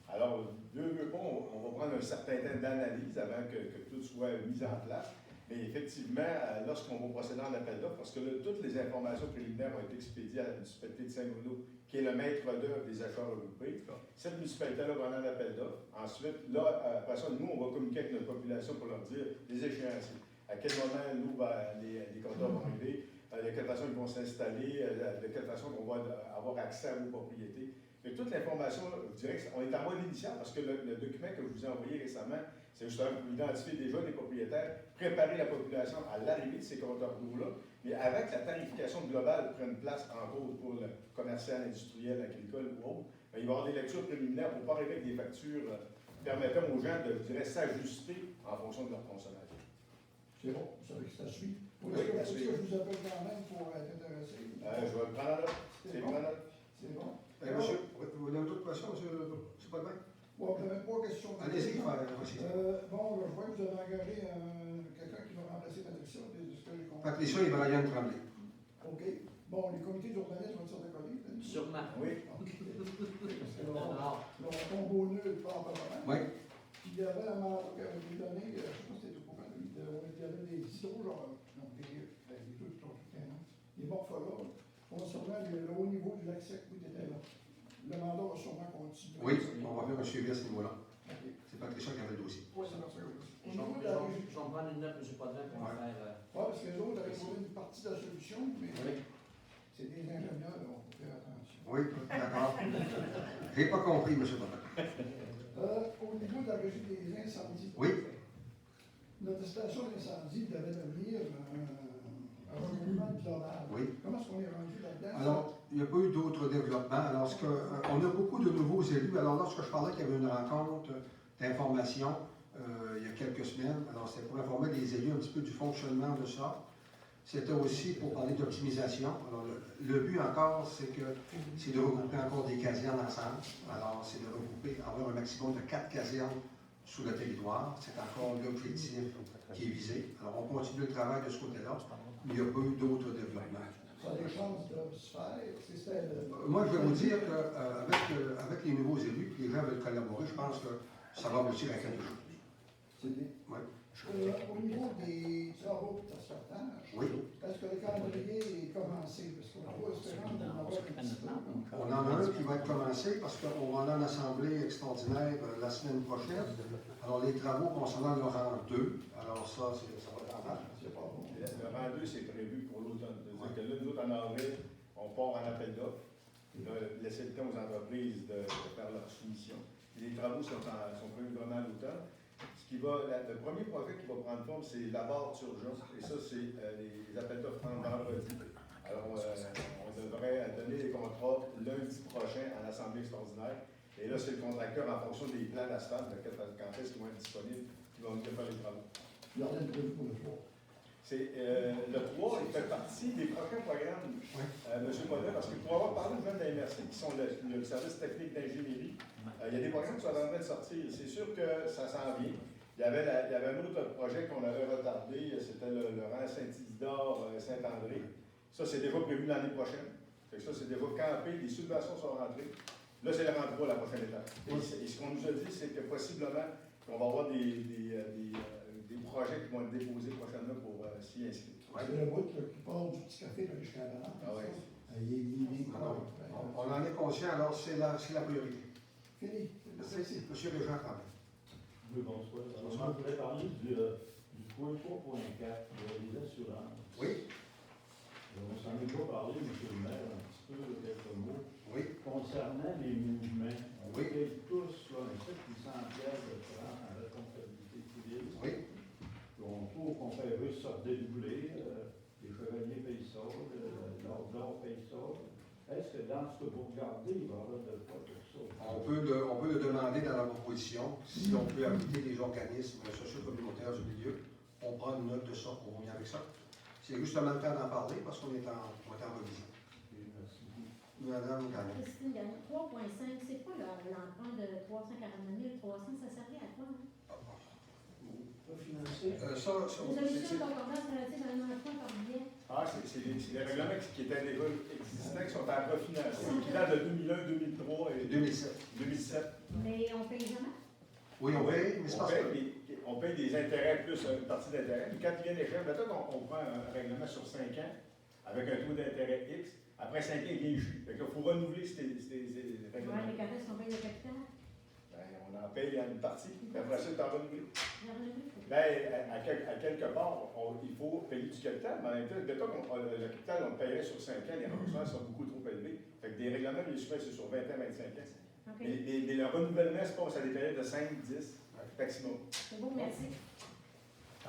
Alors, on va prendre un certain temps d'analyse avant que tout soit mis en place. Mais effectivement, lorsqu'on va procéder en appel d'offres, parce que là, toutes les informations préliminaires ont été expédiées à la municipalité de Saint-Bruno, qui est le maître d'œuvre des achats regroupés. Cette municipalité-là va aller en appel d'offres. Ensuite, là, après ça, nous, on va communiquer avec notre population pour leur dire les échéanciers. À quel moment l'eau les compteurs vont arriver, de quelle façon ils vont s'installer, de quelle façon on va avoir accès à vos propriétés. Mais toute l'information, je dirais qu'on est en mode initial parce que le document que je vous ai envoyé récemment, c'est justement pour identifier déjà des propriétaires, préparer la population à l'arrivée de ces compteurs d'eau-là, mais avec la tarification globale prenne place en cause pour le commercial, industriel, agricole ou autre, bien, il va y avoir des lectures préliminaires pour ne pas arriver avec des factures permettant aux gens de, je dirais, s'ajuster en fonction de leur consommation. C'est bon, vous savez que c'est à suivre. Oui, Est-ce à que suivre. je vous appelle quand même pour être intéressé? Je vais le prendre en note. C'est C'est bon. bon. En note. C'est bon. Monsieur, vous avez d'autres questions, monsieur Paulin? Bon, vous n'avez pas de questions. Allez-y, Bon, voici. je vois que vous avez engagé quelqu'un qui va remplacer Patricia, de ce que j'ai compris. Patricia et Brian Tremblay. OK. Bon, les comités d'urbanisme vont se décoller? Sûrement. Oui. OK. Parce que là, on tombe au nœud pas en parlement. Oui. Puis il y avait un mandat qui avait été donné, je ne sais pas si c'était tout pour lui, il y avait des hydros, genre, non, des trucs, des morphologues, concernant le haut niveau du lac sec où il était là. Le mandat va sûrement continuer. Oui, on va faire un suivi à ce niveau-là. OK. C'est Patricia qui avait le dossier. Oui, c'est ça. Au Je niveau de vais la en régie. prendre une note, M. Podrin, pour Ouais. faire... Oui, parce que les autres avaient trouvé une partie de la solution, mais Oui. c'est des ingénieurs, là, on faut faire attention. Oui, d'accord. J'ai pas compris, monsieur Paulin. Au niveau de la régie des incendies, Oui. notre station d'incendie devait devenir un regroupement global. Oui. Comment est-ce qu'on est rendu là-dedans? Alors, il n'y a pas eu d'autres développements. Alors, on a beaucoup de nouveaux élus. Alors, lorsque je parlais qu'il y avait une rencontre d'information il y a quelques semaines, alors c'était pour informer les élus un petit peu du fonctionnement de ça. C'était aussi pour parler d'optimisation. Alors, le but encore, c'est de regrouper encore des casernes ensemble. Alors, c'est de regrouper, avoir un maximum de 4 casernes sur le territoire. C'est encore l'objectif qui est visé. Alors, on continue le travail de ce côté-là, mais il n'y a pas eu d'autres développements. Ça a des chances de se faire. Moi, je vais vous dire qu'avec les nouveaux élus, les gens veulent collaborer, je pense que ça va aboutir à quelque chose. C'est bien. Oui. Au niveau des travaux d'asphaltage, Oui. est-ce que le calendrier est commencé? Parce qu'on a pas espérance d'en avoir un petit peu. On en a un qui va être commencé parce qu'on va aller en assemblée extraordinaire la semaine prochaine. Alors, les travaux concernant le rang 2, alors ça va être en marche. C'est pas bon. Le rang 2, c'est prévu pour l'automne. C'est-à-dire que là, nous autres, en avril, on part en appel d'offres. Laisser le temps aux entreprises de faire leur soumission. Les travaux sont prévus vraiment à l'automne. Le premier projet qui va prendre forme, c'est la barre d'urgence. Et ça, c'est les appels d'offres en vendredi. Alors, on devrait donner les contrats lundi prochain à l'Assemblée extraordinaire. Et là, c'est le contracteur, en fonction des plans d'asphalte, quand est-ce qu'ils vont être disponibles, qui vont venir faire les travaux. Il y en a une prévue pour le 3. Le 3, il fait partie des prochains programmes, M. Podrin, parce que pour avoir parlé aux gens de la MRC, qui sont le service technique d'ingénierie, il y a des programmes qui sont en train de sortir. C'est sûr que ça s'en vient. Il y avait un autre projet qu'on avait retardé, c'était le rang Saint-Isidore, Saint-André. Ça, c'est déjà prévu l'année prochaine. Fait que ça, c'est déjà campé, les subventions sont rentrées. Là, c'est le rang 3, la prochaine étape. Et ce qu'on nous a dit, c'est que possiblement, on va avoir des projets qui vont être déposés prochainement pour s'y inscrire. C'est le bout qui part du petit café jusqu'à la banane. Ah oui. On en est conscient, alors c'est la priorité. Fini. Merci. Monsieur Régent Tremblay. Oui, bonsoir. Alors, moi, je voudrais parler du point 3.4, des assurances. Oui. On s'en est déjà parlé, M. le maire, un petit peu, quelques mots. Oui. Concernant les mouvements, on Oui. paye tous là, un 700 pièces de francs en responsabilité civile. Oui. On trouve qu'on ça, l'or paye ça. Est-ce que dans ce que vous regardez, il va y avoir de quoi pour ça? On peut le demander dans la proposition. Si on peut ajouter des organismes socio-communautaires du milieu, on prend une note de ça pour venir avec ça. C'est justement le temps d'en parler parce qu'on est en revision. Madame Gagnon. Christine Gagnon, 3.5, c'est quoi l'emprunt de 349 300, ça servait à quoi? Financer. Résolution de concordance relative à un emprunt par billet. Ah, c'est les règlements qui étaient déjà existants, qui sont en refinancés, qui datent de 2001, 2003 et 2007. Mais on paye jamais? Oui, on paye, mais c'est parce que... On paye des intérêts plus une partie d'intérêt. Puis quand il vient d'écrire, maintenant on prend un règlement sur 5 ans avec un taux d'intérêt X, après 5 ans, il vient échu. Fait qu'il faut renouveler ces règlements. Oui, mais quand est-ce qu'on paye le capital? Ben, on en paye une partie, puis après ça, c'est en renouvelé. Ben, à quelque part, il faut payer du capital, mais en même temps, le capital, on le paierait sur 5 ans, les remboursements sont beaucoup trop élevés. Fait que des règlements, les souvent, c'est sur 20 ans, 25 ans. Okay. Mais le renouvellement se passe à des périodes de 5, 10 maximum. C'est bon, merci.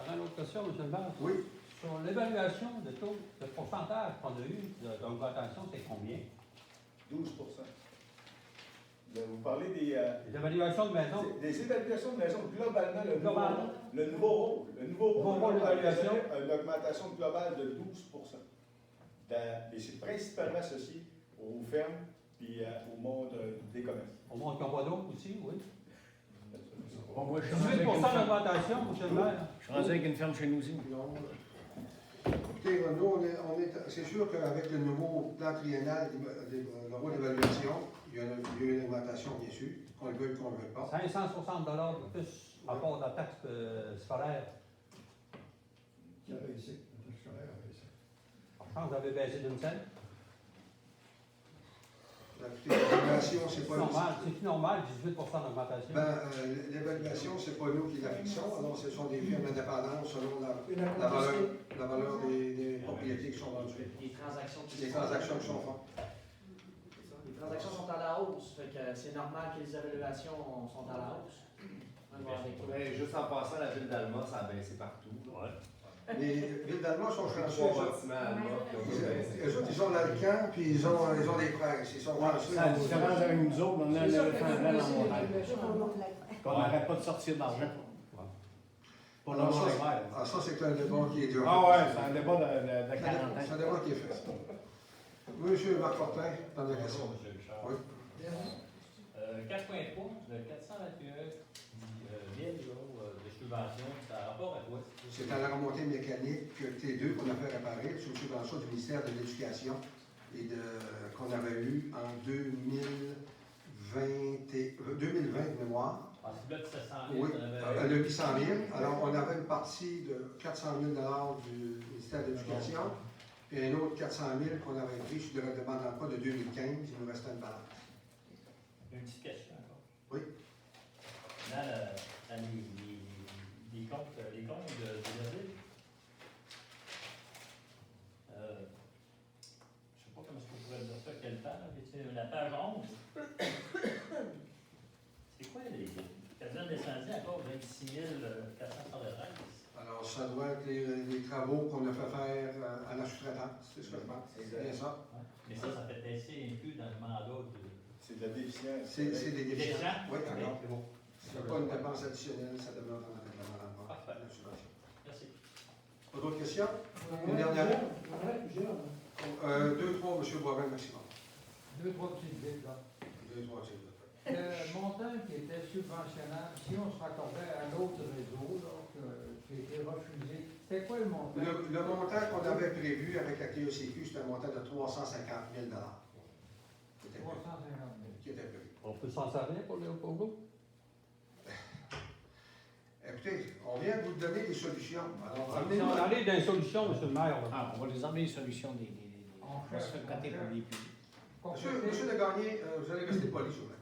Une autre question, M. le maire? Oui. Sur l'évaluation de taux, le pourcentage qu'on a eu d'augmentation, c'est combien? 12 Vous parlez des évaluations de maison? Des évaluations de maison, globalement, le nouveau rôle d'évaluation, une augmentation globale de 12 Et c'est principalement associé aux fermes et au monde des commerces. Au monde qui n'ont pas d'autres aussi, oui. Bon, moi, 18 d'augmentation, M. le maire. Je suis rendu avec une ferme chez nous aussi. Écoutez, nous, c'est sûr qu'avec le nouveau plan triennal, le rôle d'évaluation, il y a une augmentation, bien sûr, qu'on le veuille ou qu'on ne le veuille pas. 560 de plus à part de la taxe scolaire. Qui a baissé, la taxe scolaire a baissé. Je pense que vous avez baissé d'une scène. L'évaluation, c'est pas normal. C'est normal, 18 d'augmentation. L'évaluation, c'est pas nous qui la fixons. Alors, ce sont des firmes indépendantes selon la valeur des propriétés qui sont vendues. Les transactions qui sont faites. Les transactions sont à la hausse, fait que c'est normal que les évaluations sont à la hausse. Mais juste en passant, la ville d'Alma, ça a baissé partout. Ouais. Les villes d'Allemagne sont chanceux. Eux autres, ils ont l'Alcan, puis ils ont des presses. Ils sont chanceux. La différence avec nous autres, on a l'éléphant blanc en montagne. On n'arrête pas de sortir d'argent. Pour le monde vert. Ah, ça, c'est un débat qui est dur. Ah ouais, c'est un débat de 40 ans. C'est un débat qui est fait. Monsieur Marc Fortin, dans la question. Bonjour, M. Richard. Oui. 4.3, le 421 villes de subvention, ça a rapport à quoi? C'est à la remontée mécanique T2 qu'on a fait réparer sur une subvention du ministère de l'Éducation et qu'on avait eu en 2020 de mémoire. Ah, c'est là de 700 000. Oui, le 800 000. Alors, on avait une partie de 400 000 du ministère de l'Éducation, puis un autre 400 000 qu'on avait pris sur le demande d'emploi de 2015. Il nous restait une balance. Une petite question encore. Oui. Dans les comptes de la ville, je ne sais pas comment est-ce que vous pourrez dire ça, quelle page, la page 11. C'est quoi les caserne descendu encore 26 473? Alors, ça doit être les travaux qu'on a fait faire à la sous-traitance, c'est ce que je pense. C'est bien ça. Ouais. Mais ça fait baisser inclus dans le mandat de... C'est de la déficience. C'est des déficiences. Oui, d'accord. C'est bon. C'est pas une dépense additionnelle, ça demeure dans la demande. Parfait. Merci. Pas d'autres questions? Une dernière? Deux, trois, M. Boivin, maximum. Deux, trois petites vites, là. Deux, trois petites vites. Le montant qui était subventionnable, si on se raccordait à l'autre réseau, qui a été refusé, c'était quoi le montant? Le montant qu'on avait prévu avec la TECQ, c'était un montant de 350 000 $. 350 000. Qui était prévu. On peut s'en servir pour vous? Écoutez, on vient de vous donner des solutions. Alors, on arrive dans les solutions, M. le maire. Ah, on va les emmener les solutions on va se faire côté pour les plus. Monsieur Legagné, vous allez rester poli, s'il vous plaît.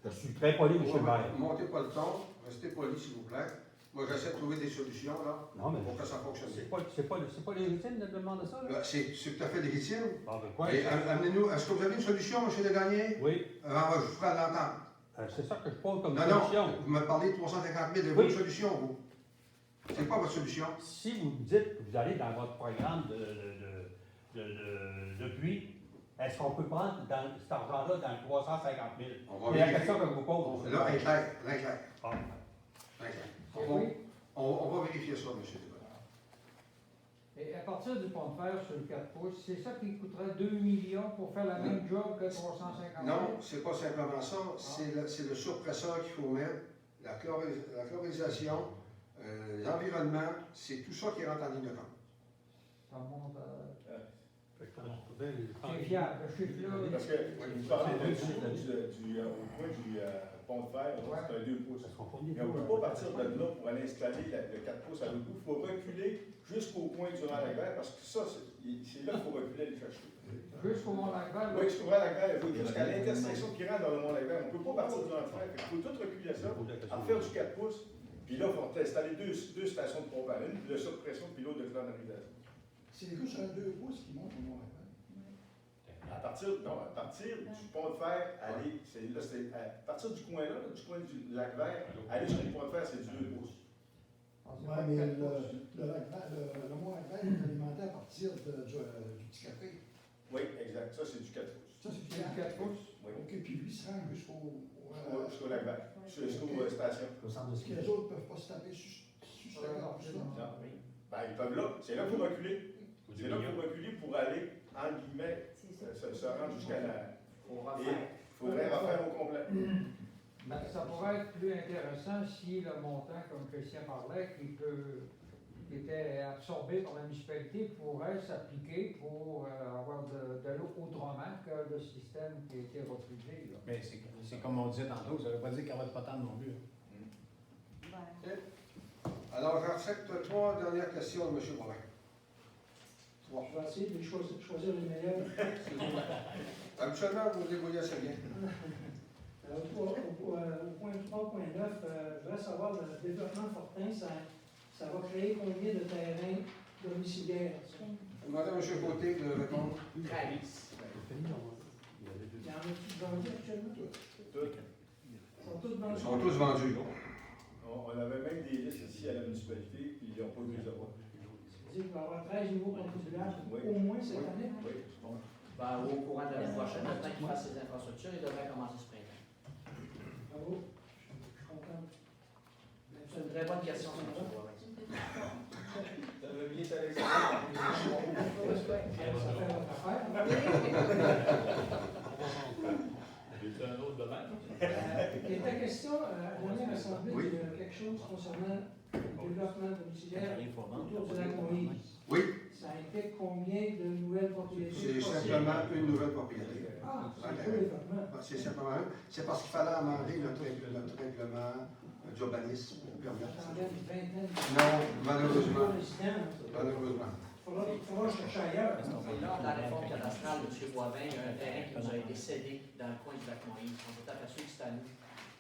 Je suis très poli, M. le maire. Montez pas le ton, restez poli, s'il vous plaît. Moi, j'essaie de trouver des solutions, là, pour que ça fonctionne. C'est pas légitime de demander ça, là? C'est tout à fait légitime. Ah, ben quoi? Et amenez-nous, est-ce que vous avez une solution, M. Legagné? Oui. Je vous ferai l'entendre. C'est ça que je pose comme solution. Non, vous me parlez de 350 000, avez-vous une solution, vous? C'est quoi votre solution? Si vous dites que vous allez dans votre programme de de puits, est-ce qu'on peut prendre cet argent-là dans le 350 000? On va C'est la vérifier. question que je vous pose. Là, inclair. Ah. On va vérifier ça, M. Desbonnes. Et à partir du pont de fer sur le 4 pouces, c'est ça qui coûterait 2 millions pour faire la même job que 350 000? Non, c'est pas simplement ça. C'est le surpresseur qu'il faut mettre, la chlorisation, l'environnement, c'est tout ça qui rentre en ligne de compte. Ça monte à... C'est fiable, le chiffre-là. Parce que vous parlez au point du pont de fer, c'est un 2 pouces. Mais on ne peut pas partir de là pour aller installer le 4 pouces à l'autre bout. Il faut reculer jusqu'au point du Mont-Lagrève, parce que ça, c'est là qu'il faut reculer aller chercher. Jusqu'au Mont-Lagrève? Oui, jusqu'au Mont-Lagrève, jusqu'à l'intersection qui rentre dans le Mont-Lagrève. On ne peut pas partir du Mont-Lagrève. Il faut tout reculer ça, en faire du 4 pouces. Puis là, il faut installer deux stations de pompe à une, puis le surpression, puis l'autre de chloralisation. C'est juste un 2 pouces qui monte au Mont-Lagrève. À partir du pont de fer, aller, à partir du coin là, du coin du lac vert, aller sur le pont de fer, c'est du 2 pouces. Oui, mais le Mont-Lagrève est alimenté à partir du petit café. Oui, exact. Ça, c'est du 4 pouces. Ça, c'est du 4 pouces? Oui. OK, puis lui se rend Jusqu'au lac vert, jusqu'aux stations. Parce que les autres ne peuvent pas se taper sur ce 4 pouces-là. Non, ben, ils peuvent là. C'est là qu'il faut reculer. C'est là qu'il faut reculer pour aller, en guillemets, se rendre jusqu'à la... Il faudrait refaire au complet. Ben, ça pourrait être plus intéressant si le montant, comme Christian parlait, qui était absorbé par la municipalité, pourrait s'appliquer pour avoir de l'eau autrement que le système qui a été refusé. Là. Mais c'est comme on disait tantôt, ça ne veut pas dire qu'il n'y aura pas tant non plus. Alors, j'accepte 3 dernières questions de M. Bovin. Je vais essayer de choisir les meilleurs. Habituellement, vous vous débrouillez assez bien. Au point 3.9, je voudrais savoir, le développement Fortin, ça va créer combien de terrains domiciliaires? Demandez à M. Côté de répondre. 13. Il y en a-tu vendus actuellement? Ils sont tous vendus? Ils sont tous vendus. On avait même des listes ici à la municipalité, puis ils n'ont pas eu les avoir. Il va y avoir 13 nouveaux contribuables au moins cette année? Oui. Ben, au courant de l'année prochaine, le temps qu'il fasse ses infrastructures, il devrait commencer ce printemps. Bravo. Je suis content. C'est une très bonne question, ça, M. Boivin. Ça veut bien t'aller. Ça fait votre affaire. C'est un autre domaine. Il était question, à la dernière assemblée, de quelque chose concernant le développement domiciliaire autour du lac Moïse. Oui. Ça implique combien de nouvelles propriétés? C'est simplement une nouvelle propriété. Ah, c'est le développement. C'est simplement une. C'est parce qu'il fallait amender notre règlement d'urbanisme pour permettre ça. Non, malheureusement. Malheureusement. Il faudra chercher ailleurs. Et lors de la réforme cadastrale, M. Boivin, il y a un terrain qui nous a été cédé dans le coin du lac Moïse. On s'est aperçu que c'était à nous.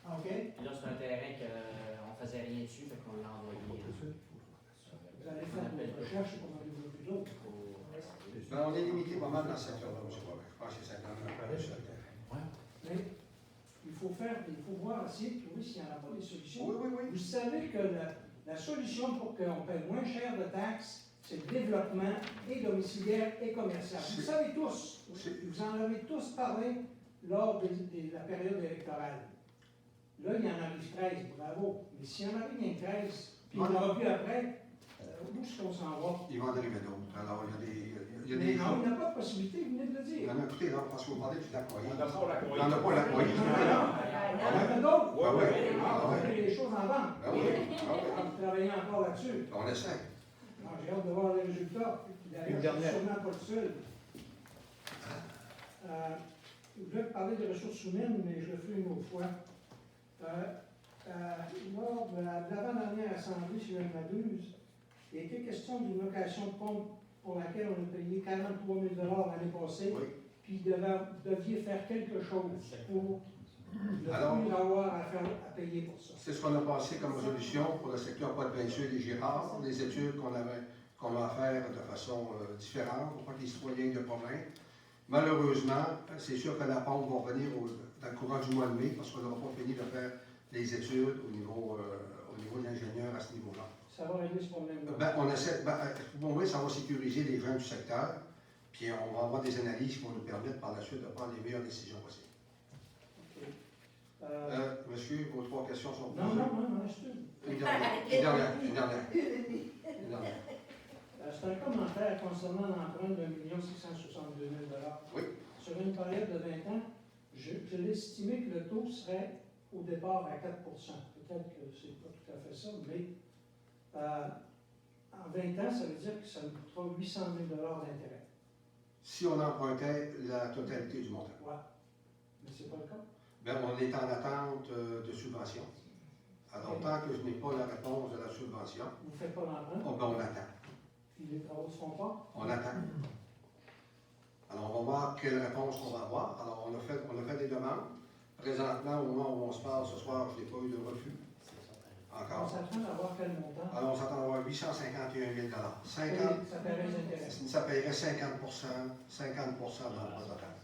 OK. Et là, c'est un terrain qu'on ne faisait rien dessus, fait qu'on l'a envoyé. Vous allez faire des recherches pour en développer d'autres. Ben, on est limité pas mal dans ce secteur-là, M. Boivin. Je pense que c'est 50 sur le terrain. Mais il faut voir, essayer de trouver s'il n'y en a pas des solutions. Oui. Vous savez que la solution pour qu'on paie moins cher de taxes, c'est le développement et domiciliaire et commercial. Vous savez tous, vous en avez tous parlé lors de la période électorale. Là, il y en arrive 13, bravo. Mais s'il y en arrive bien 13, puis il y en aura plus après, où est-ce qu'on s'en va? Il va en arriver d'autres. Alors, il y a Mais des non, il n'y a pas de possibilité, vous venez de le dire. Non, écoutez, non, parce que vous parlez du lac Moïse. On n'a pas la Il n'y en a pas la Moïse. Il y en a d'autres. Ah oui. On va les choses en vente. Ah oui. Vous travaillez encore là-dessus. On essaie. J'ai hâte de voir les résultats. D'ailleurs, je ne suis sûrement pas le seul. Je voulais parler des ressources humaines, mais je le ferai une autre fois. Lors de l'avant-dernière assemblée, si je ne m'abuse, il a été question d'une location de pompe pour laquelle on a payé 43 000 l'année passée, puis vous deviez faire quelque chose pour ne plus avoir à payer pour ça. C'est ce qu'on a passé comme résolution pour le secteur Pointe-Peinture et Girard, les études qu'on va faire de façon différente pour pas que les citoyens aient de problème. Malheureusement, c'est sûr que la pompe va revenir dans le courant du mois de mai parce qu'on n'aura pas fini de faire les études au niveau de l'ingénieur à ce niveau-là. Ça va régler ce problème-là. On essaie, pour moi, ça va sécuriser les gens du secteur. Puis on va avoir des analyses qui vont nous permettre par la suite de prendre les meilleures décisions possibles. Monsieur, vos 3 questions sont posées. Non, je Une dernière. C'est un commentaire concernant l'emprunt de 1 662 000 $. Oui. Sur une période de 20 ans, je l'estimais que le taux serait au départ à 4 %. Peut-être que ce n'est pas tout à fait ça, mais en 20 ans, ça veut dire que ça nous coûtera 800 000 $ d'intérêt. Si on empruntait la totalité du montant. Oui. Mais ce n'est pas le cas. Bien, on est en attente de subvention. Alors, tant que je n'ai pas la réponse de la subvention, vous ne faites pas l'emprunt? On attend. Puis les travaux ne se font pas? On attend. Alors, on va voir quelle réponse on va avoir. Alors, on a fait des demandes. Présentement, au moment où on se parle ce soir, je n'ai pas eu de refus. Encore. On s'attend à avoir quel montant? Alors, on s'attend à avoir 851 000 $. Ça paierait les intérêts. Ça paierait 50 de l'emploi total.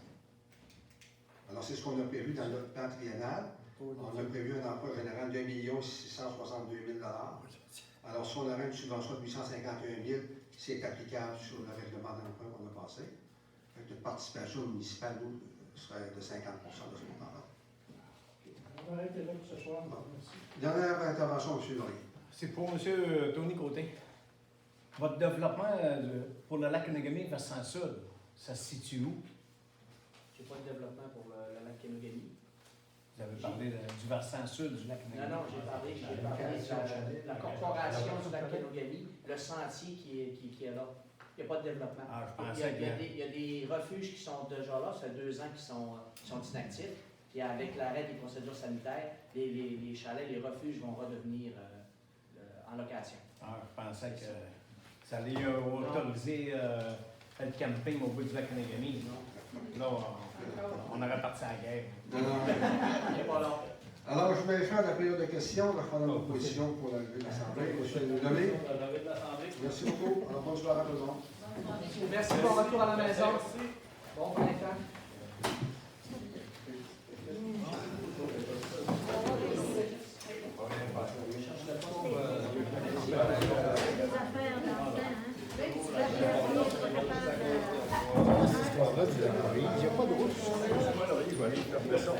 Alors, c'est ce qu'on a prévu dans notre plan triennal. On a prévu un emploi général de 1 662 000 $. Alors, si on aurait une subvention de 851 000 $, c'est applicable sur le règlement d'emprunt qu'on a passé. Notre participation municipale, nous, serait de 50 de ce montant-là. On va arrêter là pour ce soir. Merci. Dernière intervention, M. Laurier. C'est pour M. Tony Côté. Votre développement pour le lac Kenegami versant sud, ça se situe où? Je n'ai pas de développement pour le lac Kenegami. Vous avez parlé du versant sud du lac Kenegami. Non, j'ai parlé de la corporation du lac Kenegami, le sentier qui est là. Il n'y a pas de développement. Il y a des refuges qui sont déjà là, ça fait 2 ans qu'ils sont inactifs. Puis avec l'arrêt des procédures sanitaires, les chalets, les refuges vont redevenir en location. Je pensais que ça allait autoriser le camping au bout du lac Kenegami. Là, on aurait parti à la guerre. Il n'est pas là. Alors, je vais faire la période de questions. Je vais faire une proposition pour la levée de l'Assemblée. Monsieur Lemay. Merci beaucoup. Alors, bonne soirée à tout le monde. Merci, bon retour à la maison. Bon printemps. Il n'y a pas de route. Je vais aller faire ça.